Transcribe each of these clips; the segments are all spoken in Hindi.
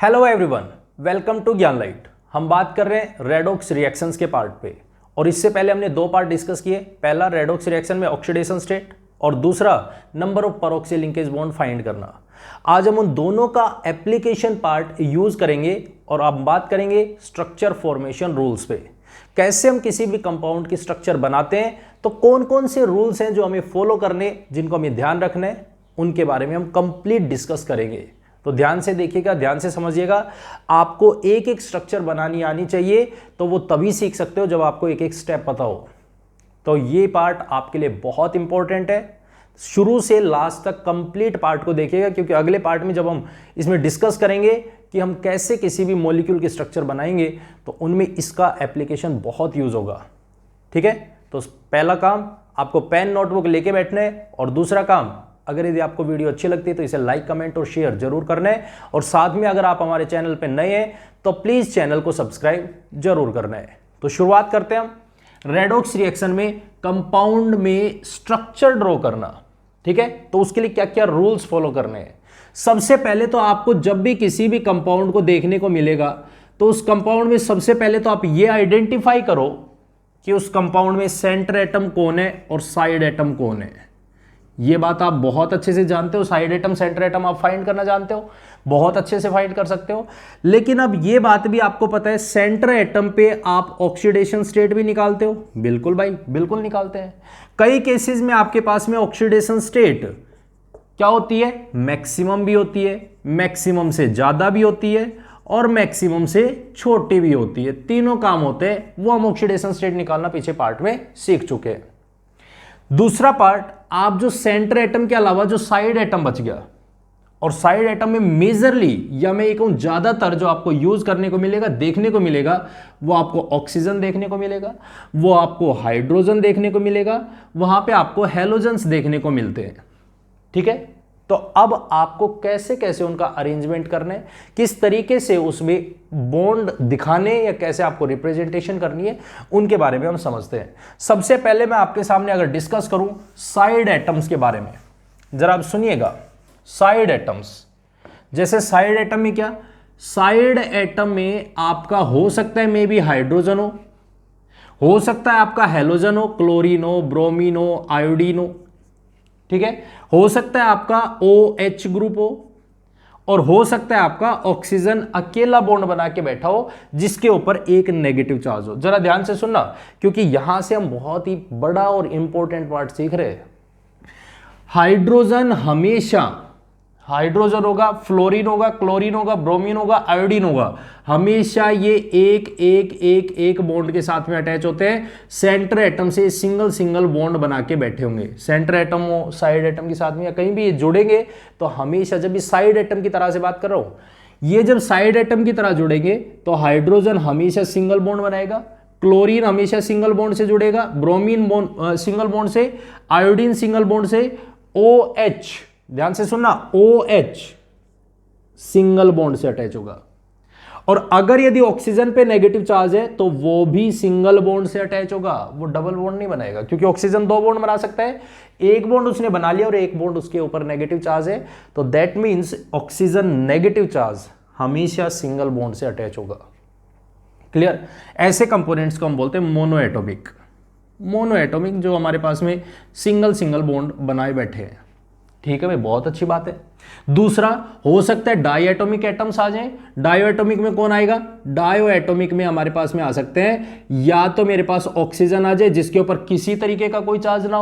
हेलो एवरीवन, वेलकम टू ज्ञान लाइट। हम बात कर रहे हैं रेडॉक्स रिएक्शंस के पार्ट पे। और इससे पहले हमने दो पार्ट डिस्कस किए। पहला, रेडॉक्स रिएक्शन में ऑक्सीडेशन स्टेट, और दूसरा, number of परऑक्सी linkage bond find करना। आज हम उन दोनों का एप्लीकेशन पार्ट यूज करेंगे और अब बात करेंगे स्ट्रक्चर फॉर्मेशन रूल्स पे। कैसे हम किसी भी कंपाउंड की स्ट्रक्चर बनाते हैं, तो कौन कौन से रूल्स हैं जो हमें फॉलो करने, जिनको हमें ध्यान रखना है, उनके बारे में हम कंप्लीट डिस्कस करेंगे। तो ध्यान से देखिएगा, ध्यान से समझिएगा। आपको एक एक स्ट्रक्चर बनानी आनी चाहिए, तो वो तभी सीख सकते हो जब आपको एक एक स्टेप पता हो। तो ये पार्ट आपके लिए बहुत इंपॉर्टेंट है। शुरू से लास्ट तक कंप्लीट पार्ट को देखिएगा, क्योंकि अगले पार्ट में जब हम इसमें डिस्कस करेंगे कि हम कैसे किसी भी मॉलिक्यूल की स्ट्रक्चर बनाएंगे, तो उनमें इसका एप्लीकेशन बहुत यूज होगा। ठीक है, तो पहला काम आपको पेन नोटबुक लेके बैठना है, और दूसरा काम, अगर यदि आपको वीडियो अच्छी लगती है तो इसे लाइक, कमेंट और शेयर जरूर करना है। और साथ में अगर आप हमारे चैनल पर नए हैं तो प्लीज चैनल को सब्सक्राइब जरूर करना है। तो शुरुआत करते हैं हम रेडॉक्स रिएक्शन में कंपाउंड में स्ट्रक्चर ड्रॉ करना। ठीक है, तो उसके लिए क्या क्या रूल्स फॉलो करने हैं। सबसे पहले तो आपको जब भी किसी भी कंपाउंड को देखने को मिलेगा, तो उस कंपाउंड में सबसे पहले तो आप ये आइडेंटिफाई करो कि उस कंपाउंड में सेंटर एटम कौन है और साइड एटम कौन है। ये बात आप बहुत अच्छे से जानते हो। साइड एटम, सेंटर एटम आप फाइंड करना जानते हो, बहुत अच्छे से फाइंड कर सकते हो। लेकिन अब ये बात भी आपको पता है, सेंटर एटम पे आप ऑक्सीडेशन स्टेट भी निकालते हो। बिल्कुल भाई, बिल्कुल निकालते हैं। कई केसेस में आपके पास में ऑक्सीडेशन स्टेट क्या होती है, मैक्सिमम भी होती है, मैक्सिमम से ज्यादा भी होती है, और मैक्सिमम से छोटी भी होती है। तीनों काम होते हैं, वो हम ऑक्सीडेशन स्टेट निकालना पीछे पार्ट में सीख चुके हैं। दूसरा पार्ट, आप जो सेंटर एटम के अलावा जो साइड एटम बच गया, और साइड एटम में मेजरली, या मैं ये कहूं ज्यादातर, जो आपको यूज करने को मिलेगा, देखने को मिलेगा, वो आपको ऑक्सीजन देखने को मिलेगा, वो आपको हाइड्रोजन देखने को मिलेगा, वहां पे आपको हैलोजन्स देखने को मिलते हैं। ठीक है, तो अब आपको कैसे कैसे उनका अरेंजमेंट करना है, किस तरीके से उसमें बॉन्ड दिखाने, या कैसे आपको रिप्रेजेंटेशन करनी है, उनके बारे में हम समझते हैं। सबसे पहले मैं आपके सामने अगर डिस्कस करूं साइड एटम्स के बारे में, जरा आप सुनिएगा। साइड एटम्स, जैसे साइड एटम में क्या, साइड एटम में आपका हो सकता है मे बी हाइड्रोजन हो सकता है आपका हैलोजन हो, क्लोरीन हो, ब्रोमीन हो, आयोडीन हो। ठीक है, हो सकता है आपका OH ग्रुप हो, और हो सकता है आपका ऑक्सीजन अकेला बॉन्ड बना के बैठा हो, जिसके ऊपर एक नेगेटिव चार्ज हो। जरा ध्यान से सुनना, क्योंकि यहां से हम बहुत ही बड़ा और इंपॉर्टेंट पार्ट सीख रहे हैं। हाइड्रोजन हमेशा, हाइड्रोजन होगा, फ्लोरीन होगा, क्लोरीन होगा, ब्रोमीन होगा, आयोडीन होगा, हमेशा ये एक एक एक एक बॉन्ड के साथ में अटैच होते हैं। सेंटर एटम से सिंगल सिंगल बॉन्ड बना के बैठे होंगे। सेंटर एटम हो साइड एटम के साथ में, या कहीं भी ये जुड़ेंगे, तो हमेशा, जब इस साइड एटम की तरह से बात कर रहा हूं, ये जब साइड एटम की तरह जुड़ेंगे, तो हाइड्रोजन हमेशा सिंगल बॉन्ड बनाएगा, क्लोरीन हमेशा सिंगल बॉन्ड से जुड़ेगा, ब्रोमीन बॉन्ड सिंगल बॉन्ड से, आयोडीन सिंगल बॉन्ड से, OH, ध्यान से सुनना, OH सिंगल बॉन्ड से अटैच होगा। और अगर यदि ऑक्सीजन पे नेगेटिव चार्ज है, तो वो भी सिंगल बॉन्ड से अटैच होगा, वो डबल बॉन्ड नहीं बनाएगा, क्योंकि ऑक्सीजन दो बॉन्ड बना सकता है। एक बॉन्ड उसने बना लिया और एक बॉन्ड उसके ऊपर नेगेटिव चार्ज है, तो that means oxygen negative charge हमेशा सिंगल बॉन्ड से अटैच होगा। क्लियर? ऐसे कंपोनेंट्स को हम बोलते हैं मोनो एटॉमिक। मोनो एटॉमिक, जो हमारे पास में सिंगल सिंगल बॉन्ड बनाए बैठे हैं। ठीक है भाई, बहुत अच्छी बात है। दूसरा, हो सकता है डाई एटॉमिक एटम्स आ जाएं। डायो एटॉमिक में कौन आएगा? डायो एटॉमिक में हमारे पास में आ सकते हैं, या तो मेरे पास ऑक्सीजन आ जाए जिसके ऊपर किसी तरीके का कोई चार्ज ना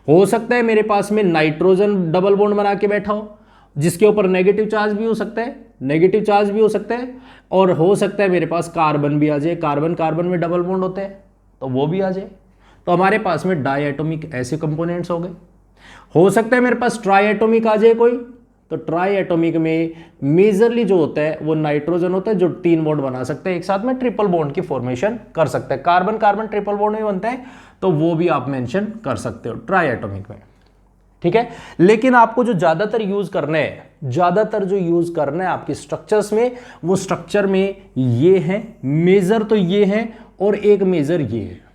हो सकता है मेरे पास में नाइट्रोजन डबल बॉन्ड बना के बैठा हो, जिसके ऊपर नेगेटिव चार्ज भी हो सकता है, नेगेटिव चार्ज भी हो सकता है, और हो सकता है मेरे पास कार्बन भी आ जाए, कार्बन कार्बन में डबल बॉन्ड होते हैं, तो वो भी आ जाए। तो हमारे पास में डाई एटॉमिक ऐसे कंपोनेंट्स हो गए। हो सकता है मेरे पास ट्राई एटॉमिक आ जाए कोई, तो ट्राई एटॉमिक में मेजरली जो होता है वो नाइट्रोजन होता है, जो 3 बॉन्ड बना सकते हैं एक साथ में, ट्रिपल बॉन्ड की फॉर्मेशन कर सकते हैं। कार्बन कार्बन ट्रिपल बॉन्ड में बनता है, तो वो भी आप मेंशन कर सकते हो ट्राई एटॉमिक में। ठीक है, लेकिन आपको जो ज्यादातर यूज करना है, ज्यादातर जो यूज करना है आपकी स्ट्रक्चर्स में, वो स्ट्रक्चर में ये है, मेजर तो ये है, और एक मेजर ये है।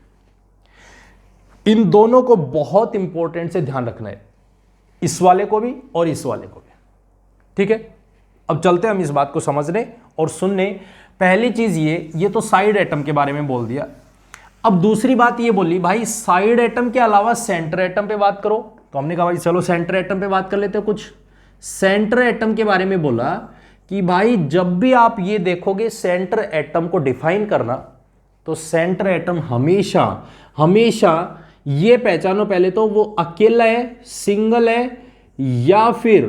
इन दोनों को बहुत इंपॉर्टेंट से ध्यान रखना है, इस वाले को भी और इस वाले को भी। ठीक है, अब चलते हम इस बात को समझने और सुनने। पहली चीज ये तो साइड एटम के बारे में बोल दिया। अब दूसरी बात ये बोली भाई साइड एटम के अलावा सेंटर एटम पे बात करो, तो हमने कहा भाई चलो सेंटर एटम पे बात कर लेते हैं। कुछ सेंटर एटम के बारे में बोला कि भाई जब भी आप ये देखोगे सेंटर एटम को डिफाइन करना, तो सेंटर एटम हमेशा हमेशा ये पहचानो पहले तो वो अकेला है, सिंगल है, या फिर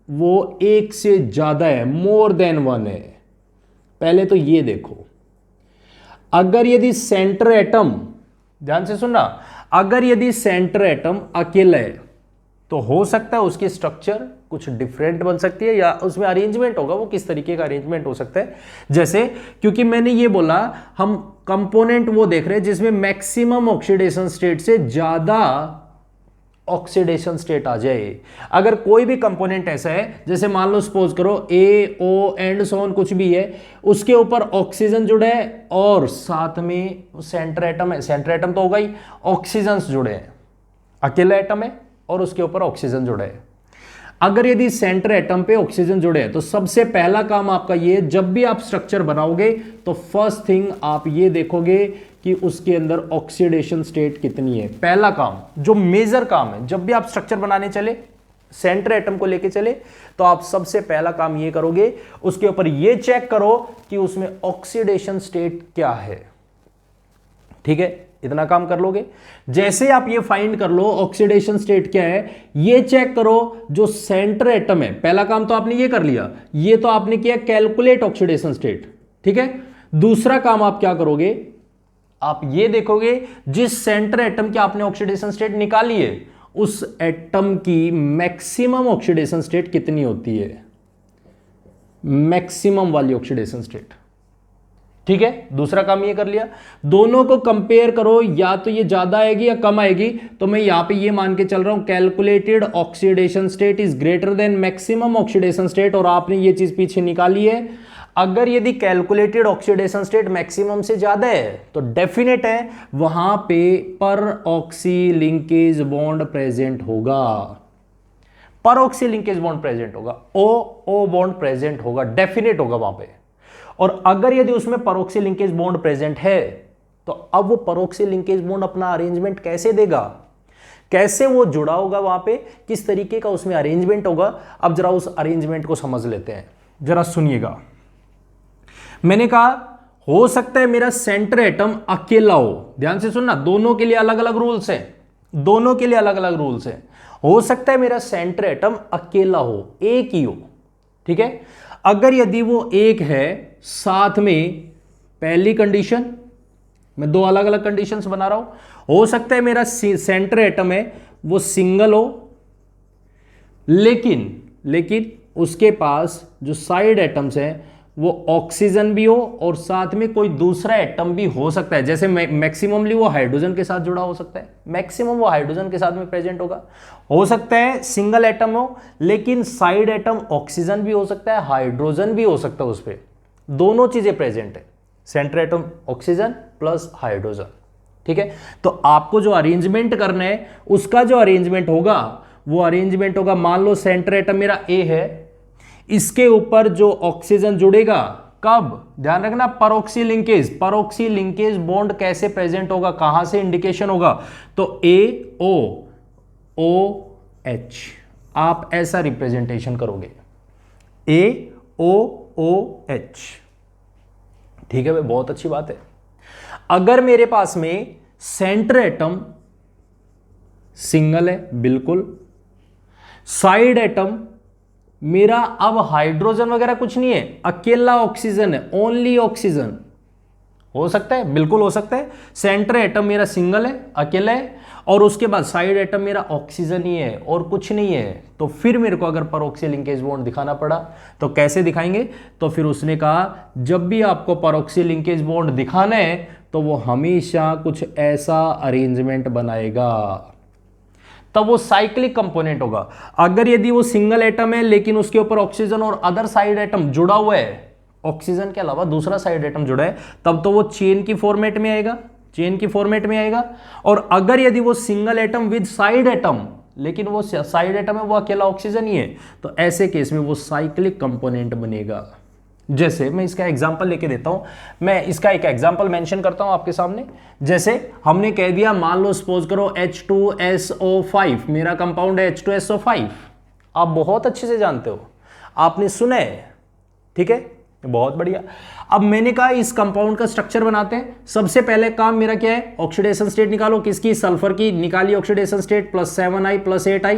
वो एक से ज्यादा है, मोर देन वन है। पहले तो ये देखो, अगर यदि सेंटर एटम, ध्यान से सुनना, अगर यदि सेंटर एटम अकेला है तो हो सकता है उसकी स्ट्रक्चर कुछ डिफरेंट बन सकती है, या उसमें अरेंजमेंट होगा वो किस तरीके का अरेंजमेंट हो सकता है। जैसे क्योंकि मैंने ये बोला हम कंपोनेंट वो देख रहे हैं जिसमें मैक्सिमम ऑक्सीडेशन स्टेट से ज्यादा ऑक्सीडेशन स्टेट आ जाए। अगर कोई भी कंपोनेंट ऐसा है, जैसे मान लो सपोज करो AO एंड सो ऑन कुछ भी है, उसके ऊपर ऑक्सीजन जुड़ा है और साथ में सेंटर एटम है, सेंटर एटम तो होगा ही, ऑक्सीजन जुड़े हैं, अकेला एटम है और उसके ऊपर ऑक्सीजन जुड़ा है। अगर यदि सेंटर एटम पे ऑक्सीजन जुड़े हैं तो सबसे पहला काम आपका ये, जब भी आप स्ट्रक्चर बनाओगे तो फर्स्ट थिंग आप ये देखोगे कि उसके अंदर ऑक्सीडेशन स्टेट कितनी है। पहला काम, जो मेजर काम है, जब भी आप स्ट्रक्चर बनाने चले, सेंटर एटम को लेके चले, तो आप सबसे पहला काम ये करोगे, उसके ऊपर ये चेक करो कि उसमें ऑक्सीडेशन स्टेट क्या है। ठीक है, इतना काम कर लोगे। जैसे आप ये फाइंड कर लो ऑक्सीडेशन स्टेट क्या है, ये चेक करो जो सेंटर एटम है। पहला काम तो आपने ये कर लिया, ये तो आपने किया कैलकुलेट ऑक्सीडेशन स्टेट। ठीक है, दूसरा काम आप क्या करोगे, आप ये देखोगे जिस सेंटर एटम की आपने ऑक्सीडेशन स्टेट निकाली है उस एटम की मैक्सिमम ऑक्सीडेशन स्टेट कितनी होती है, मैक्सिमम वाली ऑक्सीडेशन स्टेट। ठीक है, दूसरा काम ये कर लिया। दोनों को कंपेयर करो, या तो ये ज्यादा आएगी या कम आएगी, तो मैं यहां पे ये मान के चल रहा हूं calculated oxidation state is greater than maximum oxidation state, और आपने ये चीज पीछे निकाली है। अगर यदि कैलकुलेटेड ऑक्सीडेशन स्टेट मैक्सिमम से ज्यादा है तो डेफिनेट है वहां पे पर ऑक्सी लिंकेज बॉन्ड प्रेजेंट होगा, पर ऑक्सी लिंकेज बॉन्ड प्रेजेंट होगा, ओ बॉन्ड प्रेजेंट होगा, डेफिनेट होगा वहां पे। और अगर यदि उसमें परोक्सी लिंकेज बॉन्ड प्रेजेंट है तो अब वो परोक्सी लिंकेज बॉन्ड अपना अरेंजमेंट कैसे देगा, कैसे वो जुड़ा होगा वहां पे, किस तरीके का उसमें अरेंजमेंट होगा। अब जरा उस अरेंजमेंट को समझ लेते हैं, जरा सुनिएगा। मैंने कहा हो सकता है मेरा सेंटर एटम अकेला हो, ध्यान से सुनना, दोनों के लिए अलग अलग रूल्स हैं, दोनों के लिए अलग अलग रूल्स हैं। हो सकता है मेरा सेंटर एटम अकेला हो, एक ही हो। ठीक है, अगर यदि वो एक है, साथ में पहली कंडीशन, मैं दो अलग अलग कंडीशंस बना रहा हूं, हो सकता है मेरा सेंटर एटम है वो सिंगल हो, लेकिन उसके पास जो साइड एटम्स हैं वो ऑक्सीजन भी हो और साथ में कोई दूसरा एटम भी हो सकता है। जैसे मैक्सिममली वो हाइड्रोजन के साथ जुड़ा हो सकता है, मैक्सिमम वो हाइड्रोजन के साथ में प्रेजेंट होगा। हो सकता है सिंगल एटम हो लेकिन साइड एटम ऑक्सीजन भी हो सकता है, हाइड्रोजन भी हो सकता है, उस पर दोनों चीजें प्रेजेंट है, centre atom oxygen plus hydrogen. ठीक है, तो आपको जो अरेंजमेंट करना है उसका जो अरेंजमेंट होगा वो अरेंजमेंट होगा, मान लो सेंटर एटम मेरा ए है, इसके ऊपर जो ऑक्सीजन जुड़ेगा कब, ध्यान रखना, peroxy linkage, peroxy linkage bond कैसे प्रेजेंट होगा, कहां से इंडिकेशन होगा, तो AOOH आप ऐसा रिप्रेजेंटेशन करोगे, AOOH। ठीक है भाई, बहुत अच्छी बात है। अगर मेरे पास में सेंटर एटम सिंगल है, बिल्कुल, साइड एटम मेरा अब हाइड्रोजन वगैरह कुछ नहीं है, अकेला ऑक्सीजन है, ओनली ऑक्सीजन, हो सकता है, बिल्कुल हो सकता है। सेंटर एटम मेरा सिंगल है, अकेला है, और उसके बाद साइड एटम मेरा ऑक्सीजन ही है और कुछ नहीं है, तो फिर मेरे को अगर परोक्सी लिंकेज बॉन्ड दिखाना पड़ा तो कैसे दिखाएंगे, तो फिर उसने कहा जब भी आपको परोक्सी लिंकेज बॉन्ड दिखाना है तो वो हमेशा कुछ ऐसा अरेंजमेंट बनाएगा, तब वो साइक्लिक कंपोनेंट होगा। अगर यदि वो सिंगल एटम है लेकिन उसके ऊपर ऑक्सीजन और अदर साइड एटम जुड़ा हुआ है, ऑक्सीजन के अलावा दूसरा साइड एटम जुड़ा है, तब तो वो चेन की फॉर्मेट में आएगा, चेन की फॉर्मेट में आएगा। और अगर यदि वो single atom with side atom लेकिन वो साइड एटम है, वो अकेला ऑक्सीजन ही है, तो ऐसे केस में वो साइक्लिक कंपोनेंट बनेगा। जैसे मैं इसका एग्जांपल लेके देता हूं, मैं इसका एक एग्जांपल मेंशन करता हूं आपके सामने। जैसे हमने कह दिया, मान लो सपोज करो H2SO5 मेरा कंपाउंड है H2SO5, आप बहुत अच्छे से जानते हो, आपने सुना है, ठीक है, बहुत बढ़िया। अब मैंने कहा इस कंपाउंड का स्ट्रक्चर बनाते हैं। सबसे पहले काम मेरा क्या है, ऑक्सीडेशन स्टेट निकालो। किसकी? सल्फर की। निकाली ऑक्सीडेशन स्टेट, +7I +8I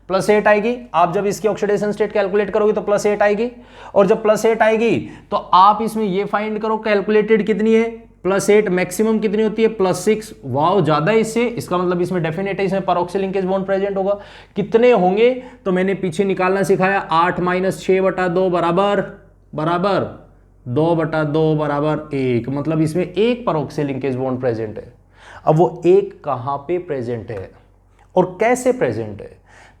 +8 आएगी। आप जब इसकी ऑक्सीडेशन स्टेट कैलकुलेट करोगे तो +8 आएगी, और जब +8 आएगी तो आप इसमें ये फाइंड करो कैलकुलेटेड कितनी है, +8 मैक्सिमम कितनी होती है, +6। वाओ, ज्यादा है इससे, इसका मतलब इसमें डेफिनेट है, इसमें परऑक्सी लिंकेज बॉन्ड प्रेजेंट होगा। कितने होंगे तो मैंने पीछे निकालना सिखाया, 8 - 6/2 बराबर 2/2 बराबर 1, मतलब इसमें एक परऑक्सी लिंकेज बॉन्ड प्रेजेंट है। अब वो एक कहां पे प्रेजेंट है और कैसे प्रेजेंट है,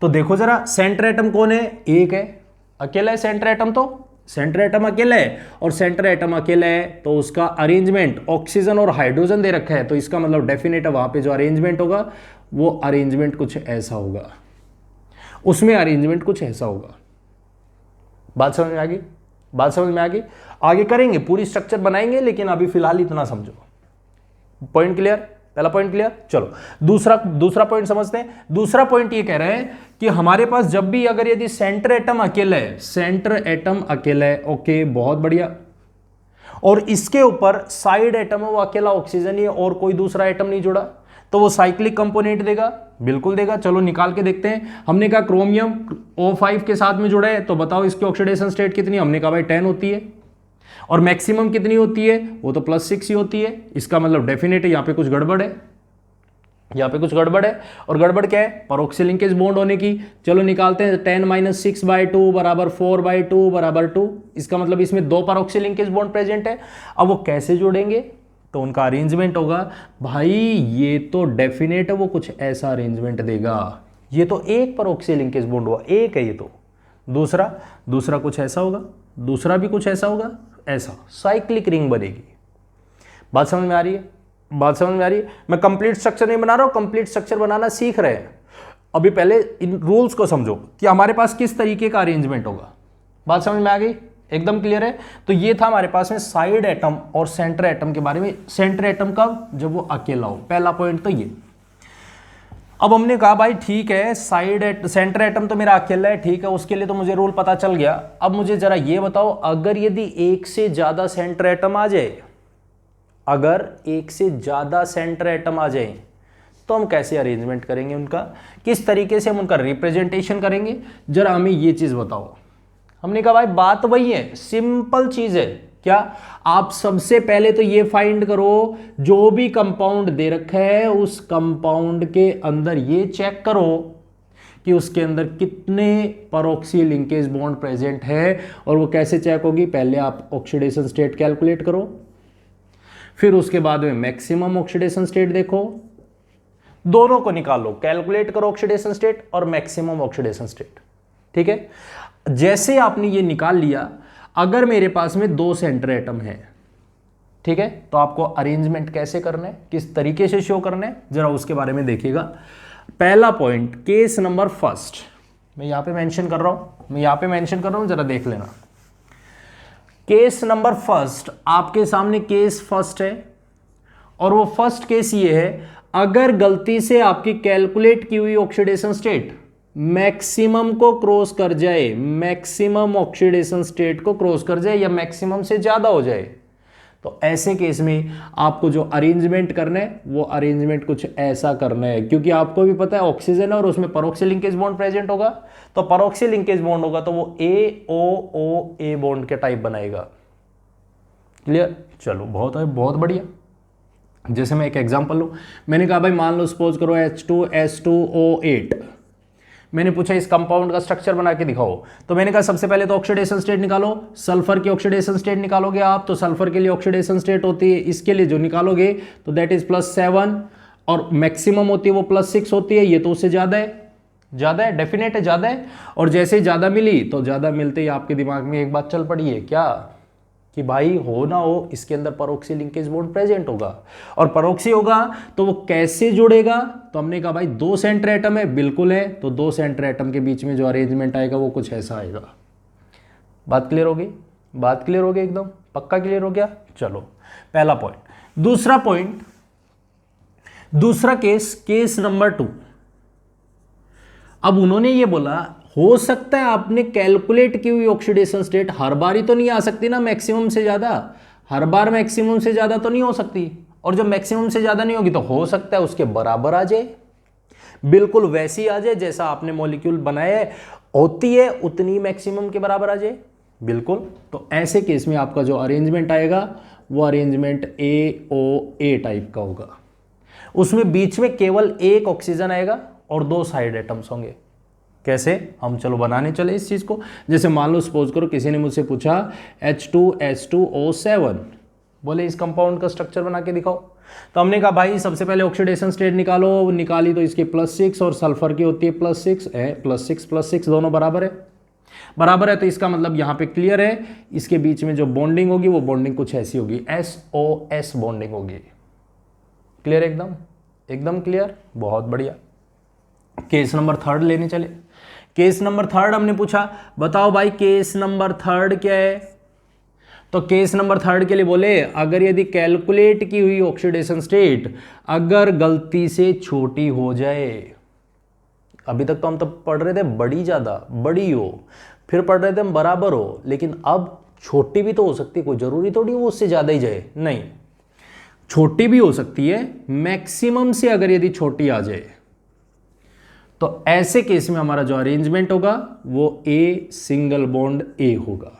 तो देखो जरा, सेंटर एटम कौन है, एक है, अकेला है सेंटर एटम, तो सेंटर एटम अकेला है, और सेंटर एटम अकेला है तो उसका अरेंजमेंट ऑक्सीजन और हाइड्रोजन दे रखा है, तो इसका मतलब डेफिनेट है वहां पे जो अरेंजमेंट होगा वो अरेंजमेंट कुछ ऐसा होगा, उसमें अरेंजमेंट कुछ ऐसा होगा। बात समझ में आ गई? बात समझ में आ गई? आगे करेंगे, पूरी स्ट्रक्चर बनाएंगे, लेकिन अभी फिलहाल इतना समझो। Point clear? पहला पॉइंट क्लियर। चलो दूसरा पॉइंट समझते हैं। दूसरा पॉइंट ये कह रहे हैं कि हमारे पास जब भी अगर यदि सेंटर एटम अकेला है, सेंटर एटम अकेला है, ओके बहुत बढ़िया, और इसके ऊपर साइड एटम है वो अकेला ऑक्सीजन ही है और कोई दूसरा एटम नहीं जुड़ा, तो वो साइक्लिक कंपोनेंट देगा, बिल्कुल देगा। चलो निकाल के देखते हैं। हमने कहा क्रोमियम O5 के साथ में जुड़ा है, तो बताओ इसकी ऑक्सीडेशन स्टेट कितनी? हमने कहा भाई 10 होती है, और मैक्सिमम कितनी होती है? वो तो +6 ही होती है। इसका मतलब डेफिनेट है यहाँ पे कुछ गड़बड़ है, यहाँ पे कुछ गड़बड़ है, और गड़बड़ क्या है? परऑक्सी लिंकेज बॉन्ड होने की। चलो निकालते हैं, 10 - 6/2 बराबर 4/2 बराबर 2। इसका मतलब इसमें 2 परऑक्सी लिंकेज बॉन्ड प्रेजेंट है। अब वो कैसे जोड़ेंगे, तो उनका अरेंजमेंट होगा, भाई ये तो डेफिनेट है वो कुछ ऐसा अरेंजमेंट देगा। ये तो एक परऑक्सी लिंकेज बॉन्ड हुआ, एक है ये तो। दूसरा कुछ ऐसा होगा, दूसरा भी कुछ ऐसा होगा, ऐसा साइक्लिक रिंग बनेगी। बात समझ में आ रही है? बात समझ में आ रही है? मैं कंप्लीट स्ट्रक्चर नहीं बना रहा हूं, कंप्लीट स्ट्रक्चर बनाना सीख रहे हैं। अभी पहले इन रूल्स को समझो कि हमारे पास किस तरीके का अरेंजमेंट होगा। बात समझ में आ गई? एकदम क्लियर है? तो ये था हमारे पास में साइड एटम और सेंटर एटम के बारे में। सेंटर एटम कब? जब वो अकेला हो। पहला पॉइंट तो ये। अब हमने कहा भाई ठीक है, सेंटर एटम तो मेरा अकेला है, ठीक है, उसके लिए तो मुझे रूल पता चल गया। अब मुझे जरा ये बताओ, अगर यदि एक से ज्यादा सेंटर एटम आ जाए, अगर एक से ज्यादा सेंटर एटम आ जाए, तो हम कैसे अरेंजमेंट करेंगे उनका, किस तरीके से हम उनका रिप्रेजेंटेशन करेंगे, जरा हमें ये चीज बताओ। हमने कहा भाई बात वही है, सिंपल चीज है। क्या? आप सबसे पहले तो ये फाइंड करो, जो भी कंपाउंड दे रखा है उस कंपाउंड के अंदर ये चेक करो कि उसके अंदर कितने परऑक्सी लिंकेज बॉन्ड प्रेजेंट है। और वो कैसे चेक होगी? पहले आप ऑक्सीडेशन स्टेट कैलकुलेट करो, फिर उसके बाद में मैक्सिमम ऑक्सीडेशन स्टेट देखो, दोनों को निकालो, कैलकुलेट करो ऑक्सीडेशन स्टेट और मैक्सिमम ऑक्सीडेशन स्टेट। ठीक है, जैसे आपने ये निकाल लिया, अगर मेरे पास में 2 सेंटर एटम है, ठीक है, तो आपको अरेंजमेंट कैसे करना है, किस तरीके से शो करना है, जरा उसके बारे में देखिएगा। पहला पॉइंट, केस नंबर फर्स्ट, मैं यहां पे मेंशन कर रहा हूं, जरा देख लेना। केस नंबर फर्स्ट, आपके सामने केस फर्स्ट है, और वो फर्स्ट केस ये है, अगर गलती से आपकी कैलकुलेट की हुई ऑक्सीडेशन स्टेट मैक्सिमम को क्रॉस कर जाए, मैक्सिमम ऑक्सीडेशन स्टेट को क्रॉस कर जाए या मैक्सिमम से ज्यादा हो जाए, तो ऐसे केस में आपको जो अरेंजमेंट करना है वो अरेंजमेंट कुछ ऐसा करना है। क्योंकि आपको भी पता है ऑक्सीजन है और उसमें परऑक्सी लिंकेज बॉन्ड प्रेजेंट होगा, तो परऑक्सी लिंकेज बॉन्ड होगा तो वो AOA बॉन्ड के टाइप बनाएगा। क्लियर? चलो बहुत बढ़िया। जैसे मैं एक एग्जांपल लूं, मैंने कहा भाई मान लो सपोज करो H2SO8, मैंने पूछा इस कंपाउंड का स्ट्रक्चर बना के दिखाओ, तो मैंने कहा सबसे पहले तो ऑक्सीडेशन स्टेट निकालो। सल्फर की ऑक्सीडेशन स्टेट निकालोगे आप, तो सल्फर के लिए ऑक्सीडेशन स्टेट होती है, इसके लिए जो निकालोगे तो दैट इज +7, और मैक्सिमम होती है वो +6 होती है। ये तो उससे ज्यादा है, डेफिनेट है ज्यादा है। और जैसे ही ज्यादा मिली तो ज्यादा मिलते ही आपके दिमाग में एक बात चल पड़ी है, क्या? कि भाई हो ना हो इसके अंदर परोक्सी लिंकेज बॉन्ड प्रेजेंट होगा, और परोक्सी होगा तो वो कैसे जुड़ेगा, तो हमने कहा भाई दो सेंटर एटम है, बिल्कुल है, तो दो सेंटर एटम के बीच में जो अरेंजमेंट आएगा वो कुछ ऐसा आएगा। बात क्लियर होगी? बात क्लियर हो गई एकदम? पक्का क्लियर हो गया? चलो पहला पॉइंट। दूसरा पॉइंट, दूसरा केस नंबर 2। अब उन्होंने ये बोला हो सकता है आपने कैलकुलेट की हुई ऑक्सीडेशन स्टेट हर बार ही तो नहीं आ सकती ना मैक्सिमम से ज्यादा, हर बार मैक्सिमम से ज्यादा तो नहीं हो सकती, और जब मैक्सिमम से ज्यादा नहीं होगी तो हो सकता है उसके बराबर आ जाए, बिल्कुल वैसी आ जाए जैसा आपने मॉलिक्यूल बनाया है, होती है उतनी मैक्सिमम के बराबर आ जाए, बिल्कुल। तो ऐसे केस में आपका जो अरेंजमेंट आएगा वो अरेंजमेंट AOA टाइप का होगा। उसमें बीच में केवल एक ऑक्सीजन आएगा और दो साइड एटम्स होंगे। कैसे? हम चलो बनाने चले इस चीज को। जैसे मान लो सपोज करो किसी ने मुझसे पूछा H2S2O7, बोले इस कंपाउंड का स्ट्रक्चर बना के दिखाओ। तो हमने कहा भाई सबसे पहले ऑक्सीडेशन स्टेट निकालो, निकाली तो इसके +6 और सल्फर की होती है +6 है, +6 दोनों बराबर है, बराबर है, तो इसका मतलब यहाँ पे क्लियर है, इसके बीच में जो बॉन्डिंग होगी वो बॉन्डिंग कुछ ऐसी होगी, SOS बॉन्डिंग होगी। क्लियर? एकदम एकदम क्लियर, बहुत बढ़िया। केस नंबर 3 लेने चले। केस नंबर 3 हमने पूछा बताओ भाई केस नंबर 3 क्या है, तो केस नंबर 3 के लिए बोले अगर यदि कैलकुलेट की हुई ऑक्सीडेशन स्टेट अगर गलती से छोटी हो जाए, अभी तक तो हम तो पढ़ रहे थे बड़ी ज्यादा बड़ी हो, फिर पढ़ रहे थे हम बराबर हो, लेकिन अब छोटी भी तो हो सकती है, कोई जरूरी थोड़ी वो उससे ज्यादा ही जाए, नहीं छोटी भी हो सकती है, मैक्सिमम से अगर यदि छोटी आ जाए तो ऐसे केस में हमारा जो अरेंजमेंट होगा वो A सिंगल बॉन्ड A होगा।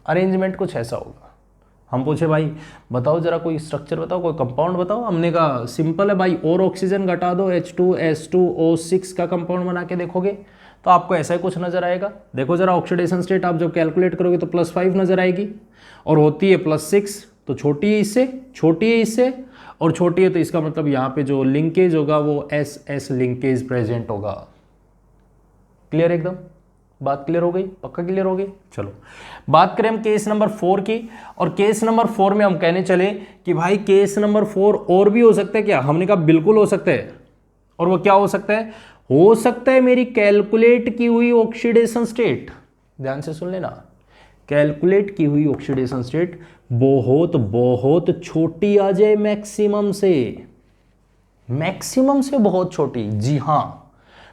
अरेंजमेंट कुछ ऐसा होगा। हम पूछे भाई बताओ जरा कोई स्ट्रक्चर बताओ, कोई कंपाउंड बताओ, हमने कहा सिंपल है भाई, और ऑक्सीजन घटा दो, H2S2O6 का कंपाउंड बना के देखोगे तो आपको ऐसा ही कुछ नजर आएगा। देखो जरा ऑक्सीडेशन स्टेट आप जब कैलकुलेट करोगे तो +5 नजर आएगी, और होती है +6, तो छोटी है इससे, छोटी है इससे, और छोटी है तो इसका मतलब यहाँ पे जो लिंकेज होगा वो SS लिंकेज प्रेजेंट होगा। क्लियर? एकदम बात क्लियर हो गई? पक्का क्लियर हो गई? चलो बात करें हम केस नंबर 4 की, और केस नंबर 4 में हम कहने चले कि भाई केस नंबर 4 और भी हो सकता है क्या? हमने कहा बिल्कुल हो सकता है, और वो क्या हो सकता है? हो सकता है मेरी कैलकुलेट की हुई ऑक्सीडेशन स्टेट, ध्यान से सुन लेना, कैलकुलेट की हुई ऑक्सीडेशन स्टेट बहुत बहुत छोटी आ जाए मैक्सिमम से, मैक्सिमम से बहुत छोटी, जी हां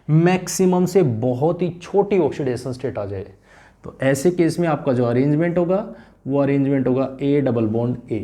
मैक्सिमम से बहुत ही छोटी ऑक्सीडेशन स्टेट आ जाए, तो ऐसे केस में आपका जो अरेंजमेंट होगा वो अरेंजमेंट होगा A डबल बॉन्ड A।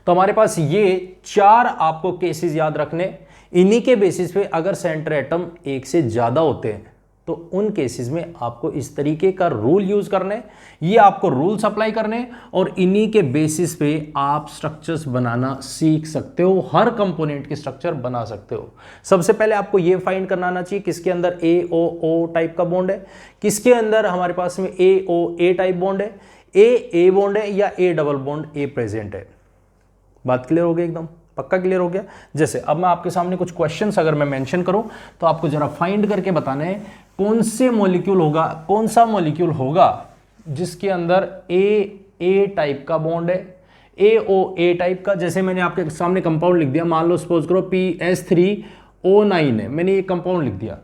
तो हमारे पास ये 4 आपको केसेस याद रखने, इन्हीं के बेसिस पे अगर सेंटर एटम एक से ज्यादा होते हैं तो उन केसेस में आपको इस तरीके का रूल यूज करने, ये आपको रूल्स अप्लाई करने, और इन्हीं के बेसिस पे आप स्ट्रक्चर्स बनाना सीख सकते हो, हर कंपोनेंट की स्ट्रक्चर बना सकते हो। सबसे पहले आपको ये फाइंड करना आना चाहिए किसके अंदर AOO टाइप का बॉन्ड है, किसके अंदर हमारे पास में AOA टाइप बॉन्ड है, A बॉन्ड है या A double bond A present है। बात क्लियर हो गई? एकदम पक्का क्लियर हो गया? जैसे अब मैं आपके सामने कुछ क्वेश्चंस अगर मैं मेंशन करूं तो आपको जरा फाइंड करके बताना है कौन से मॉलिक्यूल होगा, कौन सा मॉलिक्यूल होगा जिसके अंदर A टाइप का बॉन्ड है, AOA टाइप का। जैसे मैंने आपके सामने कंपाउंड लिख दिया, मान लो सपोज करो PS3O9 है, मैंने ये कंपाउंड लिख दिया,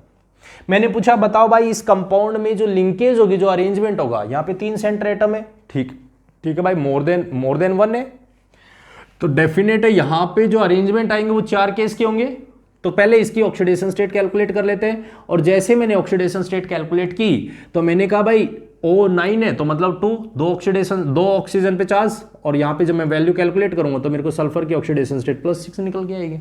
मैंने पूछा बताओ भाई इस कंपाउंड में जो लिंकेज होगी, जो अरेंजमेंट होगा, यहाँ पे 3 सेंटर एटम है, ठीक है भाई, मोर देन 1 है, तो डेफिनेट है यहां पे जो अरेंजमेंट आएंगे वो 4 केस के होंगे। तो पहले इसकी ऑक्सीडेशन स्टेट कैलकुलेट कर लेते हैं, और जैसे मैंने ऑक्सीडेशन स्टेट कैलकुलेट की तो मैंने कहा भाई O9 है तो मतलब 2, दो ऑक्सीजन पे चार्ज, और यहां पे जब मैं वैल्यू कैलकुलेट करूंगा तो मेरे को सल्फर की ऑक्सीडेशन स्टेट +6 निकल के आएगी,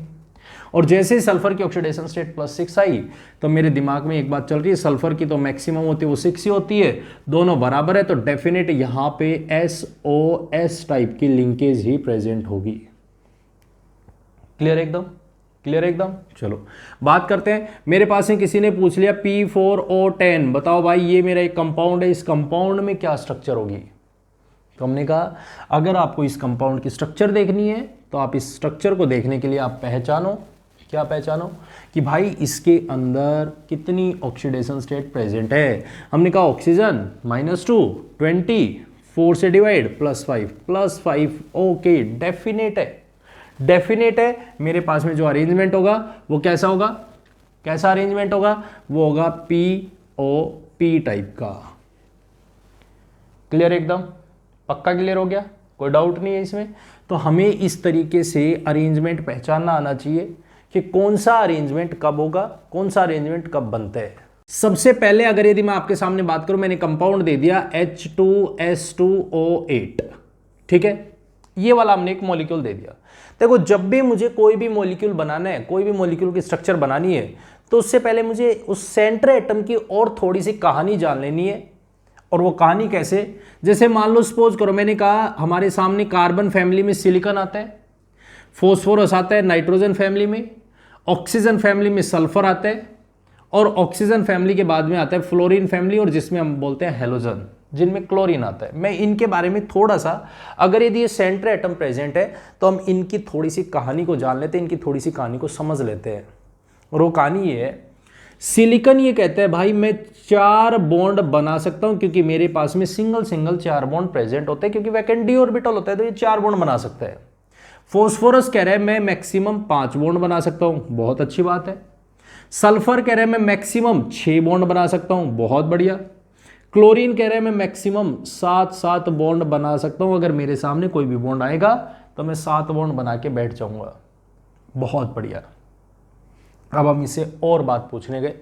और जैसे ही सल्फर की ऑक्सीडेशन स्टेट +6 आई तो मेरे दिमाग में एक बात चल रही है, सल्फर की तो मैक्सिमम होती है वो 6 ही होती है, दोनों बराबर है, तो डेफिनेट यहां पे SOS टाइप की लिंकेज ही प्रेजेंट होगी। क्लियर? एकदम क्लियर? एकदम। चलो बात करते हैं, मेरे पास में किसी ने पूछ लिया P4O10, बताओ भाई ये मेरा एक कंपाउंड है, इस कंपाउंड में क्या स्ट्रक्चर होगी। तो हमने कहा अगर आपको इस कंपाउंड की स्ट्रक्चर देखनी है तो आप इस स्ट्रक्चर को देखने के लिए आप पहचानो क्या पहचानो कि भाई इसके अंदर कितनी ऑक्सीडेशन स्टेट प्रेजेंट है। हमने कहा ऑक्सीजन -2, 20, 4 से डिवाइड +5, ओके डेफिनेट है, डेफिनेट है। मेरे पास में जो अरेंजमेंट होगा वो कैसा होगा, कैसा अरेंजमेंट होगा, वो होगा POP टाइप का। क्लियर, एकदम पक्का क्लियर हो गया, कोई डाउट नहीं है इसमें। तो हमें इस तरीके से अरेंजमेंट पहचानना आना चाहिए कि कौन सा अरेंजमेंट कब होगा, कौन सा अरेंजमेंट कब बनता है। सबसे पहले अगर यदि मैं आपके सामने बात करूं, मैंने कंपाउंड दे दिया H2S2O8, ठीक है, ये वाला हमने एक मॉलिक्यूल दे दिया। देखो जब भी मुझे कोई भी मॉलिक्यूल बनाना है, कोई भी मॉलिक्यूल की स्ट्रक्चर बनानी है, तो उससे पहले मुझे उस सेंटर एटम की और थोड़ी सी कहानी जान लेनी है। और वो कहानी कैसे, जैसे मान लो सपोज करो मैंने कहा हमारे सामने कार्बन फैमिली में सिलिकॉन आता है, फॉस्फोरस आता है नाइट्रोजन फैमिली में, ऑक्सीजन फैमिली में सल्फर आता है, और ऑक्सीजन फैमिली के बाद में आता है फ्लोरीन फैमिली, और जिसमें हम बोलते हैं हेलोजन, जिनमें क्लोरीन आता है। मैं इनके बारे में थोड़ा सा, अगर यदि ये सेंटर एटम प्रेजेंट है तो हम इनकी थोड़ी सी कहानी को जान लेते हैं, इनकी थोड़ी सी कहानी को समझ लेते हैं। और वो कहानी ये है, सिलिकॉन ये कहता है भाई मैं 4 बॉन्ड बना सकता हूं, क्योंकि मेरे पास में सिंगल 4 बॉन्ड प्रेजेंट होते हैं, क्योंकि वैकेंट डी ऑर्बिटल होता है तो ये 4 बॉन्ड बना सकता है। फॉस्फोरस कह रहा है मैं मैक्सिमम 5 बॉन्ड बना सकता हूं, बहुत अच्छी बात है। सल्फर कह रहा है मैं मैक्सिमम 6 बॉन्ड बना सकता हूं, बहुत बढ़िया। क्लोरीन कह रहा है मैं मैक्सिमम 7 बॉन्ड बना सकता हूं, अगर मेरे सामने कोई भी बॉन्ड आएगा तो मैं 7 बॉन्ड बना के बैठ जाऊंगा, बहुत बढ़िया। अब हम इससे और बात पूछने गए,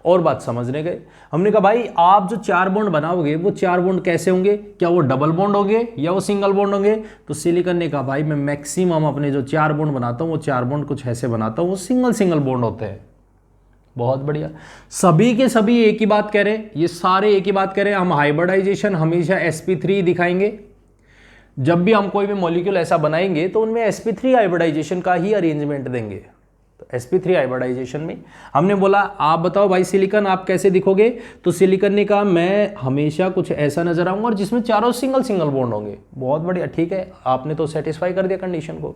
और बात समझने गए। हमने कहा भाई आप जो 4 बॉन्ड बनाओगे वो 4 बॉन्ड कैसे होंगे, क्या वो डबल बॉन्ड होंगे या वो सिंगल बॉन्ड होंगे। तो सिलिकॉन ने कहा भाई मैं मैक्सिमम अपने जो 4 बॉन्ड बनाता हूँ वो 4 बॉन्ड कुछ ऐसे बनाता हूँ, वो सिंगल बॉन्ड होते हैं, बहुत बढ़िया। सभी के सभी एक ही बात कह रहे हैं, ये सारे एक ही बात कह रहे हैं, हम हाइब्रिडाइजेशन हमेशा sp3 दिखाएंगे। जब भी हम कोई भी मॉलिक्यूल ऐसा बनाएंगे तो उनमें sp3 हाइब्रिडाइजेशन का ही अरेंजमेंट देंगे। तो sp3 हाइब्रिडाइजेशन में हमने बोला आप बताओ भाई सिलिकॉन आप कैसे दिखोगे, तो सिलिकॉन ने कहा मैं हमेशा कुछ ऐसा नजर आऊंगा और जिसमें चारों सिंगल बॉन्ड होंगे, बहुत बढ़िया, ठीक है, आपने तो सेटिस्फाई कर दिया कंडीशन को।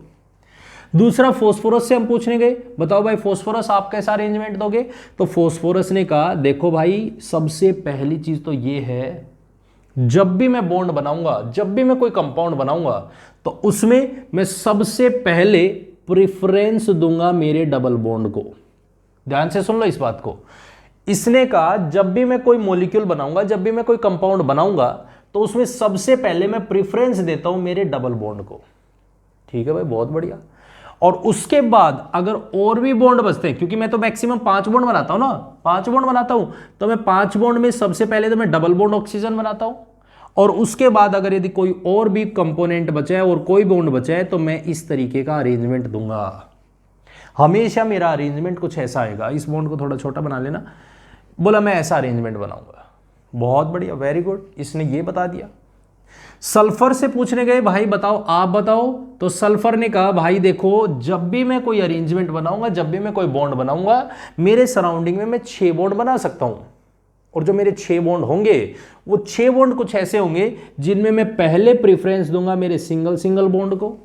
दूसरा फोस्फोरस से हम पूछने गए, बताओ भाई फोस्फोरस आप कैसा अरेंजमेंट दोगे। तो फोस्फोरस ने कहा देखो भाई सबसे पहली चीज तो ये है, जब भी मैं बॉन्ड बनाऊंगा, जब भी मैं कोई कंपाउंड बनाऊंगा तो उसमें मैं सबसे पहले प्रेफरेंस दूंगा मेरे डबल बॉन्ड को। ध्यान से सुन लो इस बात को। इसने कहा जब भी मैं कोई मॉलिक्यूल बनाऊंगा, जब भी मैं कोई कंपाउंड बनाऊंगा तो उसमें सबसे पहले मैं प्रेफरेंस देता हूं मेरे डबल बॉन्ड को। ठीक है भाई, बहुत बढ़िया। और उसके बाद अगर और भी बॉन्ड बचते हैं, क्योंकि मैं तो मैक्सिमम 5 बॉन्ड बनाता हूं ना, 5 बॉन्ड बनाता हूं, तो मैं 5 बॉन्ड में सबसे पहले तो मैं डबल बॉन्ड ऑक्सीजन बनाता हूं, और उसके बाद अगर यदि कोई और भी कंपोनेंट बचा है और कोई बॉन्ड बचा है तो मैं इस तरीके का अरेंजमेंट दूंगा। हमेशा मेरा अरेंजमेंट कुछ ऐसा आएगा। इस बॉन्ड को थोड़ा छोटा बना लेना, बोला मैं ऐसा अरेंजमेंट बनाऊंगा, बहुत बढ़िया, वेरी गुड, इसने ये बता दिया। सल्फर से पूछने गए भाई बताओ आप बताओ, तो सल्फर ने कहा भाई देखो जब भी मैं कोई अरेंजमेंट बनाऊंगा, जब भी मैं कोई बॉन्ड बनाऊंगा, मेरे सराउंडिंग में मैं 6 बॉन्ड बना सकता हूं, और जो मेरे 6 बॉन्ड होंगे वो 6 बॉन्ड कुछ ऐसे होंगे जिनमें मैं पहले प्रेफरेंस दूंगा मेरे सिंगल बॉन्ड को,